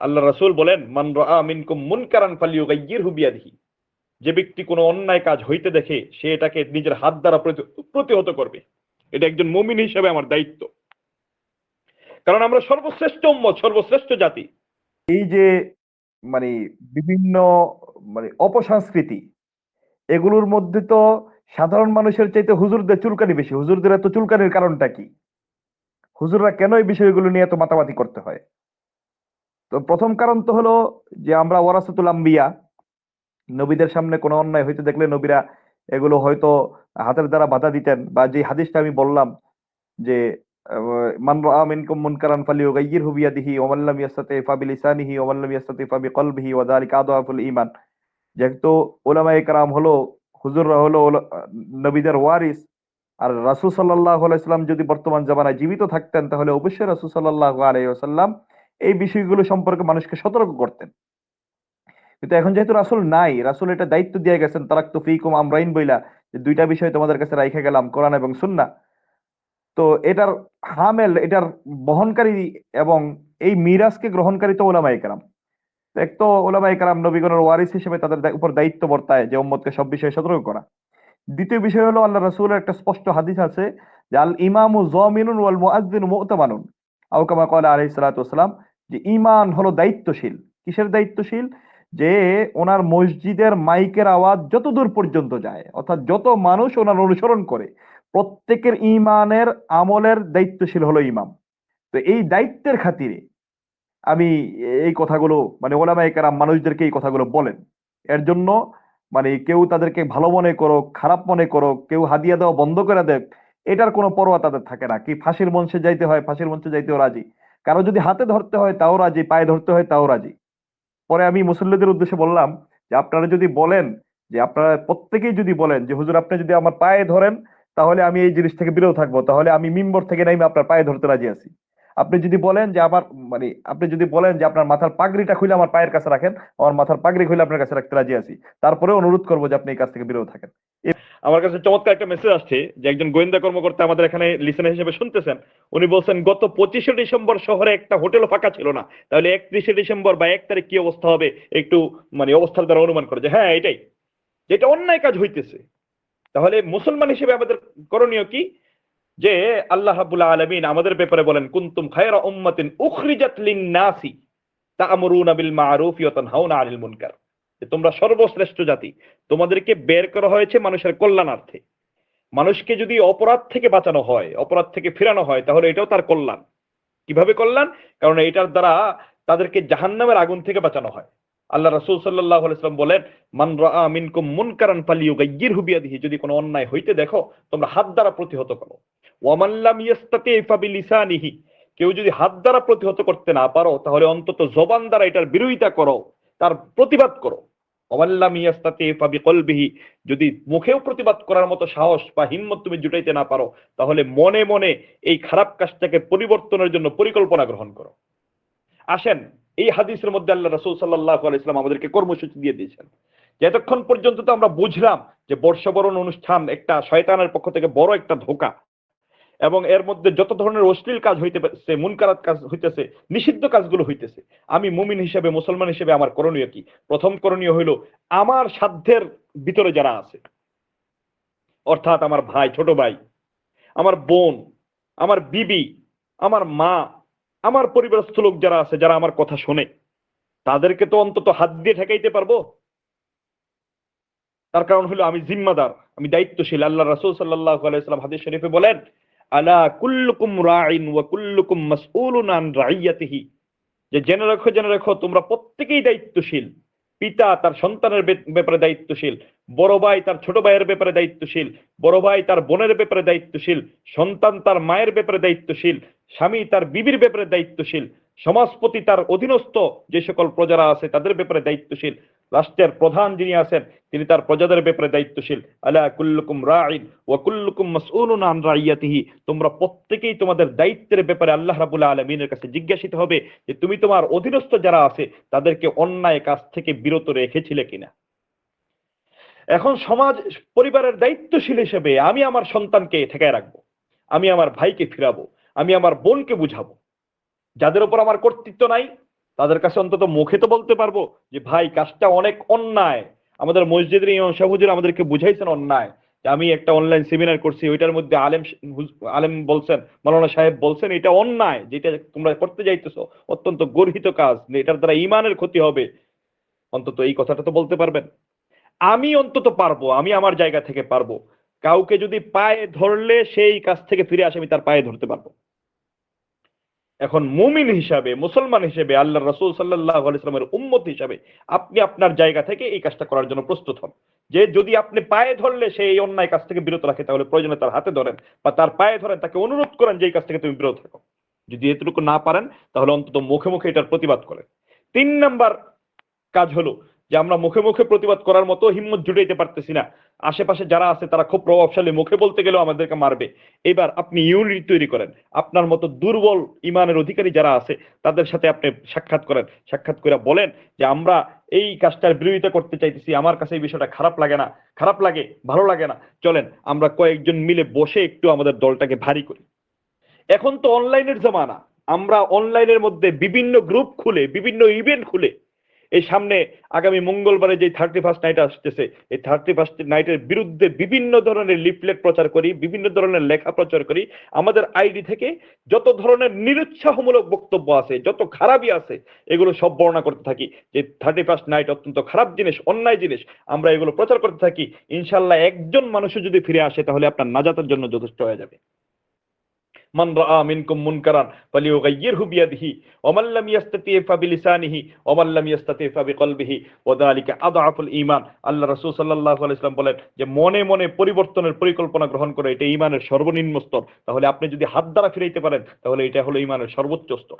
আল্লাহ রাসূল বলেন, মান রাআ মিনকুম মুনকারান ফালিয়ুগাইয়িরহু বিয়াদিহি। যে ব্যক্তি কোনো অন্যায় কাজ হইতে দেখে সে এটাকে নিজের হাত দ্বারা প্রতিহত করবে। এটা একজন মুমিন হিসেবে আমার দায়িত্ব, কারণ আমরা সর্বশ্রেষ্ঠ উম্মত, সর্বশ্রেষ্ঠ জাতি। এই যে মানে বিভিন্ন অপসংস্কৃতি, এগুলোর মধ্যে তো সাধারণ মানুষের চাইতে হুজুরদের চুলকানি বেশি। হুজুরদের এত চুলকানির কারণটা কি? হুজুররা কেন এই বিষয়গুলো নিয়ে এত মাতামাতি করতে হয়? তো প্রথম কারণ তো হলো যে আমরা ওয়ারাসাতুল আম্বিয়া, নবীদের সামনে কোনো অন্যায় হইতে দেখলে নবীরা এগুলো হয়তো হাতের দ্বারা বাধা দিতেন। বা যে হাদিসটা আমি বললাম যে মান রাআ মিনকুম মুনকারান ফালিয়ুগাইয়িরহু বিয়াদিহি ওয়া মান লাম ইয়াস্তাতি ফাবিলিসানিহি ওয়া মান লাম ইয়াস্তাতি ফাবিকলবিহি ওয়া যালিকা আদআফুল ঈমান। যেহেতু উলামায়ে কেরাম হলো, হুজুররা হলো নবীদের ওয়ারিস, আর রাসূল সাল্লাল্লাহু আলাইহি ওয়াসাল্লাম যদি বর্তমান জামানায় জীবিত থাকতেন তাহলে অবশ্যই রাসূল সাল্লাল্লাহু আলাইহি ওয়াসাল্লাম এই বিষয়গুলো সম্পর্কে মানুষকে সতর্ক করতেন। কিন্তু এখন যেহেতু রাসূল নাই, রাসূল এটা দায়িত্ব দিয়ে গেছেন, তারাকতু ফীকুম আমরাইন বইলা, যে দুইটা বিষয় তোমাদের কাছে রাইখা গেলাম, কোরআন এবং সুন্নাহ। তো এটার হামেল, এটার বহনকারী এবং এই মিরাজকে গ্রহণকারী তো উলামায়ে কেরাম। এক তো উলামায়ে কেরাম নবীগণের ওয়ারিস হিসেবে তাদের উপর দায়িত্ব বর্তায় যে উম্মতকে সব বিষয়ে সতর্ক করা। দ্বিতীয় বিষয় হলো আল্লাহ রাসূলের একটা স্পষ্ট হাদিস আছে যে আল ইমামু যামিনুন ওয়াল মুআজ্জিনু মু'তামানুন, আও কামা ক্বালা আলাইহিস সালাতু ওয়াসসালাম, যে ঈমান হলো দায়িত্বশীল। কিসের দায়িত্বশীল? যে ওনার মসজিদের মাইকের আওয়াজ যত দূর পর্যন্ত যায়, অর্থাৎ যত মানুষ ওনার অনুসরণ করে, প্রত্যেকের ঈমানের আমলের দায়িত্বশীল হলো ইমাম। তো এই দায়িত্বের খাতিরে আমি এই কথাগুলো ওলামায়ে কেরাম মানুষদেরকে এই কথাগুলো বলেন। এর জন্য কেউ তাদেরকে ভালো মনে করো, খারাপ মনে করো, কেউ হাদিয়া দেওয়া বন্ধ করে দেয়, এটার কোনো পরোয়া তাদের থাকে না। কি ফাঁসির মঞ্চে যাইতে হয়, ফাঁসির মঞ্চে যাইতেও রাজি। কারো যদি হাতে ধরতে হয় তাও রাজি, পায়ে ধরতে হয় তাও রাজি। পরে আমি মুসল্লিদের উদ্দেশ্যে বললাম যে আপনারা যদি বলেন, যে আপনারা প্রত্যেকেই যদি বলেন যে হুজুর আপনি যদি আমার পায়ে ধরেন তাহলে আমি এই জিনিস থেকে বিরত থাকবো, তাহলে আমি মিম্বর থেকে নাইমে আপনার পায়ে ধরতে রাজি আছি। আপনি যদি বলেন যে আমার আপনি যদি বলেন যে আপনার মাথার পাগড়িটা খুলে আমার পায়ের কাছে রাখেন, আমার মাথার পাগড়ি খুলে আপনার কাছে রাখতে রাজি আছি। তারপরে অনুরোধ করবো যে আপনি এই কাজ থেকে বিরত থাকেন। আমার কাছে চমৎকার একটা মেসেজ আসছে যে একজন গোয়েন্দা কর্মকর্তা আমাদের এখানে লিসেনার হিসেবে শুনতেছেন। উনি বলছেন গত 25শে ডিসেম্বর শহরে একটা হোটেলও ফাঁকা ছিল না, তাহলে 31শে ডিসেম্বর বা 1 তারিখ কি অবস্থা হবে একটু অবস্থার দ্বারা অনুমান করে যে হ্যাঁ এটাই, যেটা অন্যায় কাজ হইতেছে। তাহলে মুসলমান হিসেবে আমাদের করণীয় কি? যে আল্লাহ রাব্বুল আলামিন আমাদের ব্যাপারে বলেন, কুনতুম খায়রা উম্মাতিন উখরিজাত লিন-নাসি তা'মুরুনা বিল মা'রুফ ওয়া তানহাউনা আনিল মুনকার। যে তোমরা সর্বশ্রেষ্ঠ জাতি, তোমাদেরকে বের করা হয়েছে মানুষের কল্যাণার্থে। মানুষকে যদি অপরাধ থেকে বাঁচানো হয়, অপরাধ থেকে ফিরানো হয়, তাহলে এটাও তার কল্যাণ। কিভাবে কল্যাণ? কারণ এটার দ্বারা তাদেরকে জাহান্নামের আগুন থেকে বাঁচানো হয়। আল্লাহ রাসূল সাল্লাল্লাহু আলাইহি ওয়াসাল্লাম বলেন, মান রাআ মিনকুম মুনকারান ফালিয়ুগাইয়িরহু বিয়াদিহি, যদি কোনো অন্যায় হইতে দেখো তোমরা হাত দ্বারা প্রতিহত করো। ওয়া মান লাম ইয়াস্তাতি ফাবিলিসানিহি, কেউ যদি হাত দ্বারা প্রতিহত করতে না পারো তাহলে অন্তত জবান দ্বারা এটার বিরোধিতা করো, তার প্রতিবাদ করো। ওয়া মান লাম ইয়াস্তাতি ফাবিকলবিহি, যদি মুখেও প্রতিবাদ করার মতো সাহস বা হিম্মত তুমি জুটাইতে না পারো, তাহলে মনে মনে এই খারাপ কাজটাকে পরিবর্তনের জন্য পরিকল্পনা গ্রহণ করো। আসেন, এই হাদিসের মধ্যে আল্লাহ রাসূল সাল্লাল্লাহু আলাইহি ওয়াসাল্লাম আমাদেরকে কর্মসূচি দিয়ে দিয়েছেন। যতক্ষণ পর্যন্ত তো আমরা বুঝলাম যে বর্ষবরণ অনুষ্ঠান একটা শয়তানের পক্ষ থেকে বড় একটা ধোঁকা, এবং এর মধ্যে যত ধরনের অশ্লীল কাজ হইতেছে, মুনকারাত কাজ হইতেছে, নিষিদ্ধ কাজগুলো হইতেছে, আমি মুমিন হিসেবে, মুসলমান হিসেবে আমার করণীয় কি? প্রথম করণীয় হইল আমার সাধ্যের ভিতরে যারা আছে, অর্থাৎ আমার ভাই, ছোট ভাই, আমার বোন, আমার বিবি, আমার মা, আমার পরিবারস্থ লোক যারা আছে, যারা আমার কথা শোনে, তাদেরকে তো অন্তত হাত দিয়ে ঠেকাইতে পারবো। তার কারণ হলো আমি জিম্মাদার, আমি দায়িত্বশীল। আল্লাহ রাসূল সাল্লাল্লাহু আলাইহি ওয়াসাল্লাম হাদিস শরীফে বলেন, আলা কুল্লুকুম রাইন ওয়া কুল্লুকুম মাসউলুন আন রাইয়াতিহি, যে জেনে রাখো তোমরা প্রত্যেকেই দায়িত্বশীল। পিতা তার সন্তানের ব্যাপারে দায়িত্বশীল, বড় ভাই তার ছোট ভাইয়ের ব্যাপারে দায়িত্বশীল, বড় ভাই তার বোনের ব্যাপারে দায়িত্বশীল, সন্তান তার মায়ের ব্যাপারে দায়িত্বশীল, স্বামী তার বিবির ব্যাপারে দায়িত্বশীল, সমাজপতি তার অধীনস্থ যে সকল প্রজারা আছে তাদের ব্যাপারে দায়িত্বশীল, রাষ্ট্রের প্রধান যিনি আছেন তিনি তার প্রজাদের ব্যাপারে দায়িত্বশীল। আলা কুল্লুকুম রাইন ওয়া কুল্লুকুম মাসউলুন আন রাইয়াতিহি, তোমরা প্রত্যেকেই তোমাদের দায়িত্বের ব্যাপারে আল্লাহ রাব্বুল আলামিনের কাছে জিজ্ঞাসিত হবে যে তুমি তোমার অধীনস্থ যারা আছে তাদেরকে অন্যায় কাজ থেকে বিরত রেখেছিলে কিনা। এখন সমাজ পরিবারের দায়িত্বশীল হিসেবে আমি আমার সন্তানকে ঠেকায় রাখবো, আমি আমার ভাইকে ফিরাবো, আমি আমার বোনকে বুঝাবো। যাদের উপর আমার কর্তৃত্ব নাই তাদের কাছে অন্তত মুখে তো বলতে পারবো যে ভাই কাজটা অনেক অন্যায়। আমাদের মসজিদের ইমাম সাহেব হুজুর আমাদেরকে বুঝাইছেন অন্যায়। যে আমি একটা অনলাইন সেমিনার করছি, ওইটার মধ্যে আলেম বলছেন, মাওলানা সাহেব বলছেন এটা অন্যায়, যেটা তোমরা করতে যাইতেছো অত্যন্ত গর্হিত কাজ, এটার দ্বারা ইমানের ক্ষতি হবে। অন্তত এই কথাটা তো বলতে পারবেন। আমি অন্তত পারবো, আমি আমার জায়গা থেকে পারবো। কাউকে যদি পায়ে ধরলে সেই কাজ থেকে ফিরে আসে আমি তার পায়ে ধরতে পারবো। এখন মুমিন হিসাবে, মুসলমান হিসেবে, আল্লাহ রাসূল সাল্লাল্লাহু আলাইহি ওয়াসাল্লামের উম্মত হিসাবে আপনি আপনার জায়গা থেকে এই কাজটা করার জন্য প্রস্তুত হন। যে যদি আপনি পায়ে ধরলে সেই অন্যায় কাজ থেকে বিরত রাখে তাহলে প্রয়োজনে তার হাতে ধরেন বা তার পায়ে ধরেন, তাকে অনুরোধ করেন যে এই কাজ থেকে তুমি বিরত থাকো। যদি এতটুকু না পারেন তাহলে অন্তত মুখে মুখে এটার প্রতিবাদ করেন। 3 নাম্বার কাজ হলো যে আমরা মুখে মুখে প্রতিবাদ করার মতো হিম্মত জুটাইতে পারতেছি না। আশেপাশে যারা আছে তারা খুব প্রভাবশালী, মুখে বলতে গেলেও আমাদেরকে মারবে। এবার আপনি ইউনিট তৈরি করেন, আপনার মতো দুর্বল ইমানের অধিকারী যারা আছে তাদের সাথে আপনি সাক্ষাৎ করেন, সাক্ষাৎ করে বলেন যে আমরা এই কাজটার বিরোধিতা করতে চাইতেছি, আমার কাছে এই বিষয়টা খারাপ লাগে না, খারাপ লাগে, ভালো লাগে না, চলেন আমরা কয়েকজন মিলে বসে একটু আমাদের দলটাকে ভারী করি। এখন তো অনলাইনের জমানা, আমরা অনলাইনের মধ্যে বিভিন্ন গ্রুপ খুলে, বিভিন্ন ইভেন্ট খুলে এই সামনে আগামী মঙ্গলবারে যে 31st নাইট আসতেছে, এই 31st নাইটের বিরুদ্ধে বিভিন্ন ধরনের লিফলেট প্রচার করি, বিভিন্ন ধরনের লেখা প্রচার করি। আমাদের আইডি থেকে যত ধরনের নিরুৎসাহমূলক বক্তব্য আছে, যত খারাপই আছে, এগুলো সব বর্ণনা করতে থাকি যে 31st নাইট অত্যন্ত খারাপ জিনিস, অন্যায় জিনিস। আমরা এগুলো প্রচার করতে থাকি। ইনশাআল্লাহ একজন মানুষও যদি ফিরে আসে তাহলে আপনার নাজাতের জন্য যথেষ্ট হয়ে যাবে। মান রাআ মিনকুম মুনকারান ফালিয়ুগাইয়িরহু বিয়াদিহি ওয়া মান লাম ইস্তাতি ফাবিলিসানিহি ওয়া মান লাম ইস্তাতি ফাবিকলবিহি ওয়া যালিকা আযআফুল ঈমান। আল্লাহ রাসূল সাল্লাল্লাহু আলাইহি ওয়াসাল্লাম বলেন যে মনে মনে পরিবর্তনের পরিকল্পনা গ্রহণ করে এটা ঈমানের সর্বনিম্ন স্তর। তাহলে আপনি যদি হাত দ্বারা ফিরাইতে পারেন তাহলে এটা হলো ঈমানের সর্বোচ্চ স্তর।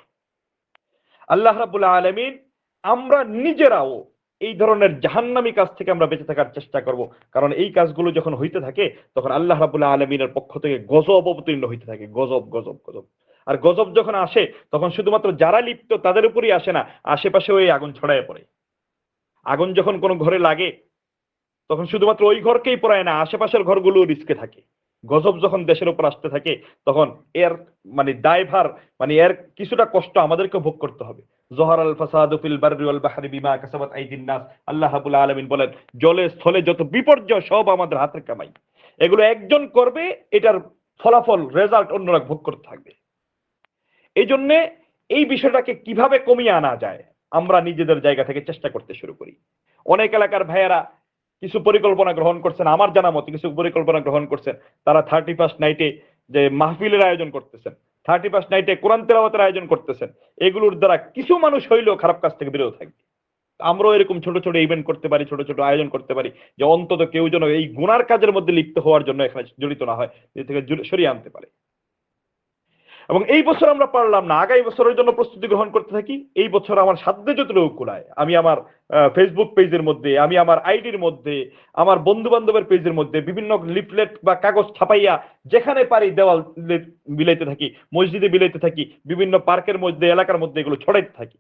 আল্লাহ রাব্বুল আলামিন, আমরা নিজেরাও এই ধরনের জাহান্নামী কাজ থেকে আমরা বেঁচে থাকার চেষ্টা করব। কারণ এই কাজগুলো যখন হইতে থাকে তখন আল্লাহ রাব্বুল আলামিনের পক্ষ থেকে গজব অবতীর্ণ হইতে থাকে, গজব গজব গজব। আর গজব যখন আসে তখন শুধুমাত্র যারা লিপ্ত তাদের উপরই আসে না, আশেপাশে ওই আগুন ছড়ায় পড়ে। আগুন যখন কোনো ঘরে লাগে তখন শুধুমাত্র ওই ঘরকেই পড়ায় না, আশেপাশের ঘরগুলো রিস্কে থাকে। গজব যখন দেশের উপর আসতে থাকে তখন এর দায়ভার, এর কিছুটা কষ্ট আমাদেরকে ভোগ করতে হবে। জহরাল ফাসাদু ফিল বাররি ওয়াল বাহরি বিমা কাসাবাত আইদিন নাস। আল্লাহ রাব্বুল আলামিন বলেন জলে স্থলে যত বিপর্যয় সব আমাদের হাতের কামাই। এগুলো একজন করবে, এটার ফলাফল, রেজাল্ট অন্যরা ভোগ করতে থাকবে। এই জন্য এই বিষয়টাকে কিভাবে কমিয়ে আনা যায় আমরা নিজেদের জায়গা থেকে চেষ্টা করতে শুরু করি। অনেক এলাকার ভাইয়েরা কিছু পরিকল্পনা গ্রহণ করছেন, আমার জানা মতে কিছু পরিকল্পনা গ্রহণ করছেন। তারা 31st নাইটে যে মাহফিলের আয়োজন করতেছেন, 31st নাইটে কোরআন তেলাওয়াতের আয়োজন করতেছেন, এগুলোর দ্বারা কিছু মানুষ হইলেও খারাপ কাজ থেকে বিরত থাকবে। আমরাও এরকম ছোট ছোট ইভেন্ট করতে পারি, ছোট ছোট আয়োজন করতে পারি, যে অন্তত কেউ যেন এই গুনার কাজের মধ্যে লিপ্ত হওয়ার জন্য এখানে জড়িত না হয়, এ থেকে সরিয়ে আনতে পারে। এবং এই বছর আমরা পারলাম না, আগামী বছরের জন্য প্রস্তুতি গ্রহণ করতে থাকি। এই বছর আমার সাধ্যে যতটুকু কুলায় আমি আমার ফেসবুক পেজের মধ্যে, আমি আমার আইডির মধ্যে, আমার বন্ধু বান্ধবের পেজের মধ্যে বিভিন্ন লিফলেট বা কাগজ ছাপাইয়া যেখানে পারি দেওয়াল বিলাইতে থাকি, মসজিদে বিলাইতে থাকি, বিভিন্ন পার্কের মধ্যে, এলাকার মধ্যে এগুলো ছড়াইতে থাকি।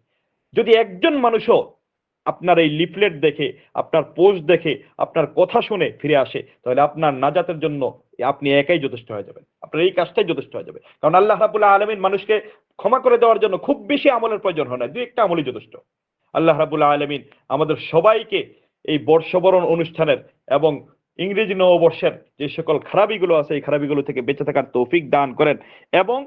যদি একজন মানুষও আপনার এই লিফলেট দেখে, আপনার পোস্ট দেখে, আপনার কথা শুনে ফিরে আসে তাহলে আপনার নাজাতের জন্য আপনি একাই যথেষ্ট হয়ে যাবেন, আপনার এই কাজটাই যথেষ্ট হয়ে যাবে। কারণ আল্লাহ রাব্বুল আলামিন মানুষকে ক্ষমা করে দেওয়ার জন্য খুব বেশি আমলের প্রয়োজন হয় না, দুই একটা আমলই যথেষ্ট। আল্লাহ রাব্বুল আলামিন আমাদের সবাইকে এই বর্ষবরণ অনুষ্ঠানের এবং ইংরেজি নববর্ষের যে সকল খারাপিগুলো আছে এই খারাপিগুলো থেকে বেঁচে থাকার তৌফিক দান করেন এবং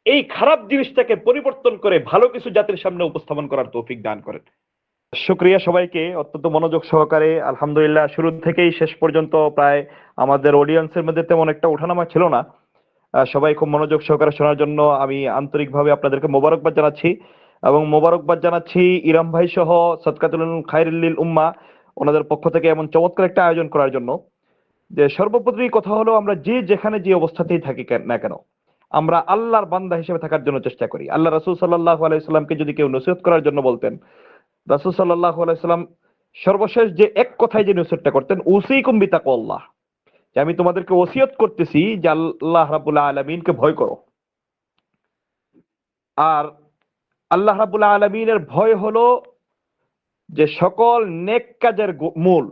এই খারাপ জিনিসটাকে পরিবর্তন করে ভালো কিছু জাতির সামনে উপস্থাপন করার তৌফিক দান করেন। শুকরিয়া সবাইকে, অত্যন্ত মনোযোগ সহকারে আলহামদুলিল্লাহ শুরু থেকেই শেষ পর্যন্ত প্রায় আমাদের অডিয়েন্সের মধ্যে তেমন একটা ওঠানামা ছিল না। সবাই খুব মনোযোগ সহকারে শোনার জন্য আমি আন্তরিকভাবে আপনাদেরকে মোবারকবাদ জানাচ্ছি, এবং মোবারকবাদ জানাচ্ছি ইরাম ভাই সহ সদকাতুল খায়রুল লিল উম্মাহ ওনাদের পক্ষ থেকে এমন চমৎকার একটা আয়োজন করার জন্য। যে সর্বপ্রথম কথা হলো, আমরা যে যেখানে যে অবস্থাতেই থাকি না কেন, আমরা আল্লাহর বান্দা হিসেবে থাকার জন্য চেষ্টা করি। আল্লাহ রাসূল সাল্লাল্লাহু আলাইহি সাল্লামকে যদি কেউ নসিহত করার জন্য বলতেন, রাসূল সাল্লাল্লাহু আলাইহি সাল্লাম সর্বশেষ যে এক কথায় যে নসিহতটা করতেন, উসীকুম বিতাকওয়াল্লাহ, যে আমি তোমাদেরকে ওসিয়ত করতেছি যে আল্লাহ রাব্বুল আলামিনকে ভয় করো। আর আল্লাহ রাব্বুল আলামিনের ভয় হলো যে সকল নেক কাজের মূল,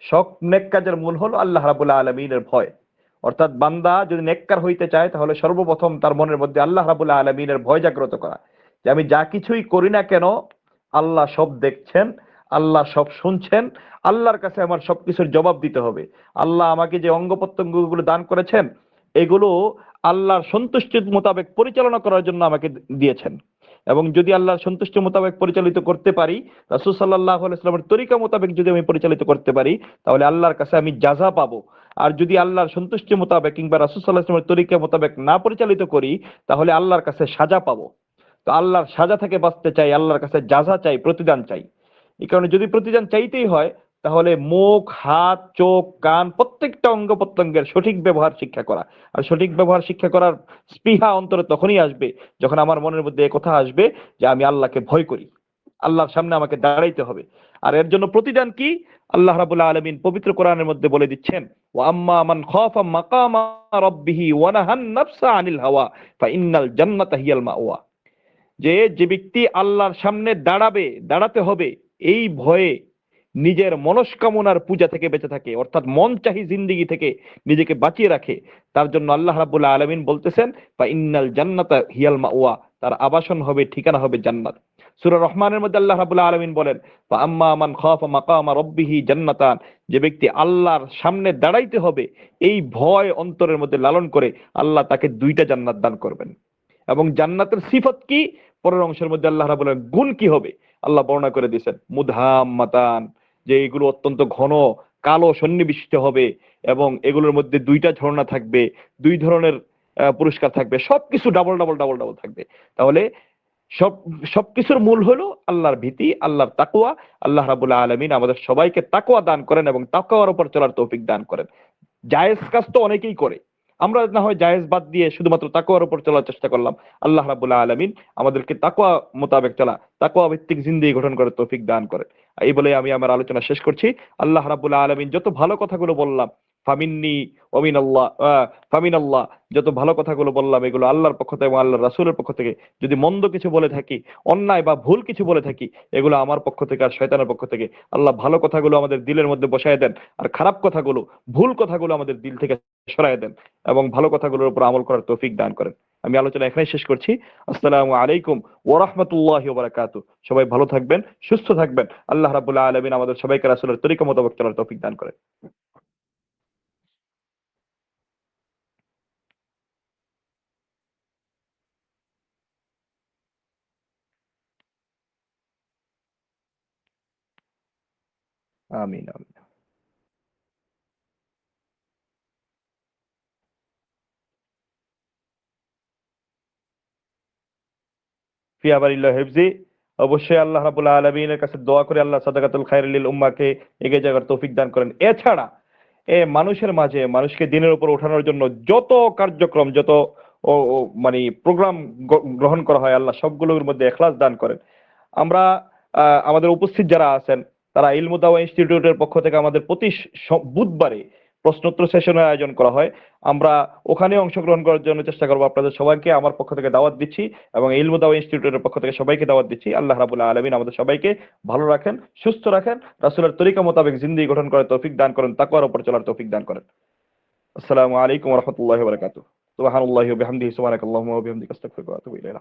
সব নেক কাজের মূল হলো আল্লাহ রাব্বুল আলামিনের ভয়। অর্থাৎ বান্দা যদি নেককার হইতে চায়, তাহলে সর্বপ্রথম তার মনের মধ্যে আল্লাহ রাব্বুল আলামিনের ভয় জাগ্রত করা, যে আমি যা কিছুই করি না কেন আল্লাহ সব দেখছেন, আল্লাহ সব শুনছেন, আল্লাহর কাছে আমার সবকিছুর জবাব দিতে হবে। আল্লাহ আমাকে যে অঙ্গ প্রত্যঙ্গগুলো দান করেছেন, এগুলো আল্লাহর সন্তুষ্টির মোতাবেক পরিচালনা করার জন্য আমাকে দিয়েছেন, এবং যদি আল্লাহর সন্তুষ্টি মোতাবেক পরিচালিত করতে পারি, রাসূল সাল্লাল্লাহু আলাইহি ওয়াসাল্লামের তরিকা মোতাবেক যদি আমি পরিচালিত করতে পারি, তাহলে আল্লাহর কাছে আমি জাযা পাবো। আর যদি আল্লাহর সন্তুষ্টি মোতাবেক কিংবা রাসূল সাল্লাল্লাহু আলাইহি ওয়াসাল্লামের তরিকা মোতাবেক না পরিচালিত করি, তাহলে আল্লাহর কাছে সাজা পাবো। তো আল্লাহর সাজা থেকে বাঁচতে চাই, আল্লাহর কাছে জাযা চাই, প্রতিদান চাই। এই কারণে যদি প্রতিদান চাইতেই হয়, তাহলে মুখ, হাত, চোখ, কান প্রত্যেকটা অঙ্গ প্রত্যঙ্গের সঠিক ব্যবহার শিক্ষা করা। আর সঠিক ব্যবহার শিক্ষা করার স্পৃহা অন্তরে তখনই আসবে যখন আমার মনের মধ্যে এই কথা আসবে যে আমি আল্লাহকে ভয় করি, আল্লাহর সামনে আমাকে দাঁড়াইতে হবে। আর এর জন্য প্রতিদান কি? আল্লাহ রাব্বুল আলামিন পবিত্র কোরআনের মধ্যে বলে দিচ্ছেন, ওয়া আম্মা মান খাফা মাকামা রাব্বিহি ওয়া নাহান নাফসা আনিল হাওয়া ফাইন্নাল জান্নাতা হিয়াল মাওয়া। যে যে ব্যক্তি আল্লাহর সামনে দাঁড়াতে হবে এই ভয়ে নিজের মনস্কামনার পূজা থেকে বেঁচে থাকে, অর্থাৎ মন চাহি জিন্দেগি থেকে নিজেকে বাঁচিয়ে রাখে, তার জন্য আল্লাহ রাব্বুল আলামিন বলতেছেন ফাইন্নাল জান্নাতা হিয়াল মাওয়া, তার আবাসন হবে, ঠিকানা হবে জান্নাত। সূরা রহমানের মধ্যে আল্লাহ রাব্বুল আলামিন বলেন, ফা আম্মা মান খাফা মাকামা রাব্বিহি জান্নাতান, যে ব্যক্তি আল্লাহর সামনে দাঁড়াইতে হবে এই ভয় অন্তরের মধ্যে লালন করে, আল্লাহ তাকে দুইটা জান্নাত দান করবেন। এবং জান্নাতের সিফত কি, পরের অংশের মধ্যে আল্লাহ রাব্বুল আলামিন গুণ কি হবে আল্লাহ বর্ণনা করে দিয়েছেন, মুদহাম্মাতান, যে এগুলো অত্যন্ত ঘন কালো সন্নিবিষ্ট হবে, এবং এগুলোর মধ্যে দুইটা ঝর্ণা থাকবে, দুই ধরনের পুরস্কার থাকবে, সবকিছু ডাবল ডাবল ডাবল ডাবল থাকবে। তাহলে সবকিছুর মূল হলো আল্লাহর ভীতি, আল্লাহর তাকওয়া। আল্লাহ রাব্বুল আলামিন আমাদের সবাইকে তাকওয়া দান করেন এবং তাকওয়ার উপর চলার তৌফিক দান করেন। জায়েজ কাজ তো অনেকেই করে, আমরা না হয় জায়েজ বাদ দিয়ে শুধুমাত্র তাকওয়ার উপর চলার চেষ্টা করলাম। আল্লাহ রাব্বুল আলামিন আমাদেরকে তাকওয়া মোতাবেক চলা, তাকওয়া ভিত্তিক জিন্দেগি গঠন করার তৌফিক দান করেন। এই বলে আমি আমার আলোচনা শেষ করছি। আল্লাহ রাব্বুল আলামিন যত ভালো কথাগুলো বললাম, ফামিন্নি ফামিনাল্লাহ, যত ভালো কথাগুলো বললাম এগুলো আল্লাহর পক্ষ থেকে এবং আল্লাহর রাসূলের পক্ষ থেকে। যদি মন্দ কিছু বলে থাকি, অন্যায় বা ভুল কিছু বলে থাকি, এগুলো আমার পক্ষ থেকে আর শয়তানের পক্ষ থেকে। আল্লাহ ভালো কথাগুলো আমাদের দিলের মধ্যে বসায় দেন, আর খারাপ কথাগুলো, ভুল কথাগুলো আমাদের দিল থেকে সরায় দেন, এবং ভালো কথাগুলোর উপর আমল করার তৌফিক দান করেন। আমি আলোচনা এখানেই শেষ করছি। আসসালামু আলাইকুম ওয়া রাহমাতুল্লাহি ওয়া বারাকাতুহু। সবাই ভালো থাকবেন, সুস্থ থাকবেন। আল্লাহ রাব্বুল আলামিন আমাদের সবাইকে রাসূলের তরিকা মোতাবেক চলার তৌফিক দান করেন। আমিন আমিন। ফি আমানিল্লাহ হিফজি। অবশ্যই আল্লাহ রাব্বুল আলামিনের কাছে দোয়া করে আল্লাহ সাদাকাতুল খায়রুল লিল উম্মাহকে এগিয়ে যাওয়ার তৌফিক দান করেন। এছাড়া মানুষের মাঝে মানুষকে দিনের উপর ওঠানোর জন্য যত কার্যক্রম, যত মানে প্রোগ্রাম গ্রহণ করা হয়, আল্লাহ সবগুলোর মধ্যে ইখলাস দান করেন। আমরা আমাদের উপস্থিত যারা আছেন, তারা ইলমু দাওয়া ইনস্টিটিউটের পক্ষ থেকে আমাদের প্রতি বুধবারে প্রশ্নোত্তর সেশনের আয়োজন করা হয়। আমরা ওখানে অংশগ্রহণ করার জন্য চেষ্টা করবো। আপনাদের সবাইকে আমার পক্ষ থেকে দাওয়াত দিচ্ছি, এবং ইলমু দাওয়া ইনস্টিটিউটের পক্ষ থেকে সবাইকে দাওয়াত দিচ্ছি। আল্লাহ রাব্বুল আলামিন আমাদের সবাইকে ভালো রাখেন, সুস্থ রাখেন, রাসূলের তরিকা মোতাবেক জিন্দেগি গঠন করার তৌফিক দান করেন, তাকওয়ার উপর চলার তৌফিক দান করেন। আসসালামু আলাইকুম ওয়া রাহমাতুল্লাহি ওয়া বারাকাতুহু। সুবহানাল্লাহি ওয়া বিহামদিহি, সুবহানাকাল্লাহুম্মা ওয়া বিহামদিকা, আস্তাগফিরুকা ওয়া আতুবু ইলাইহি।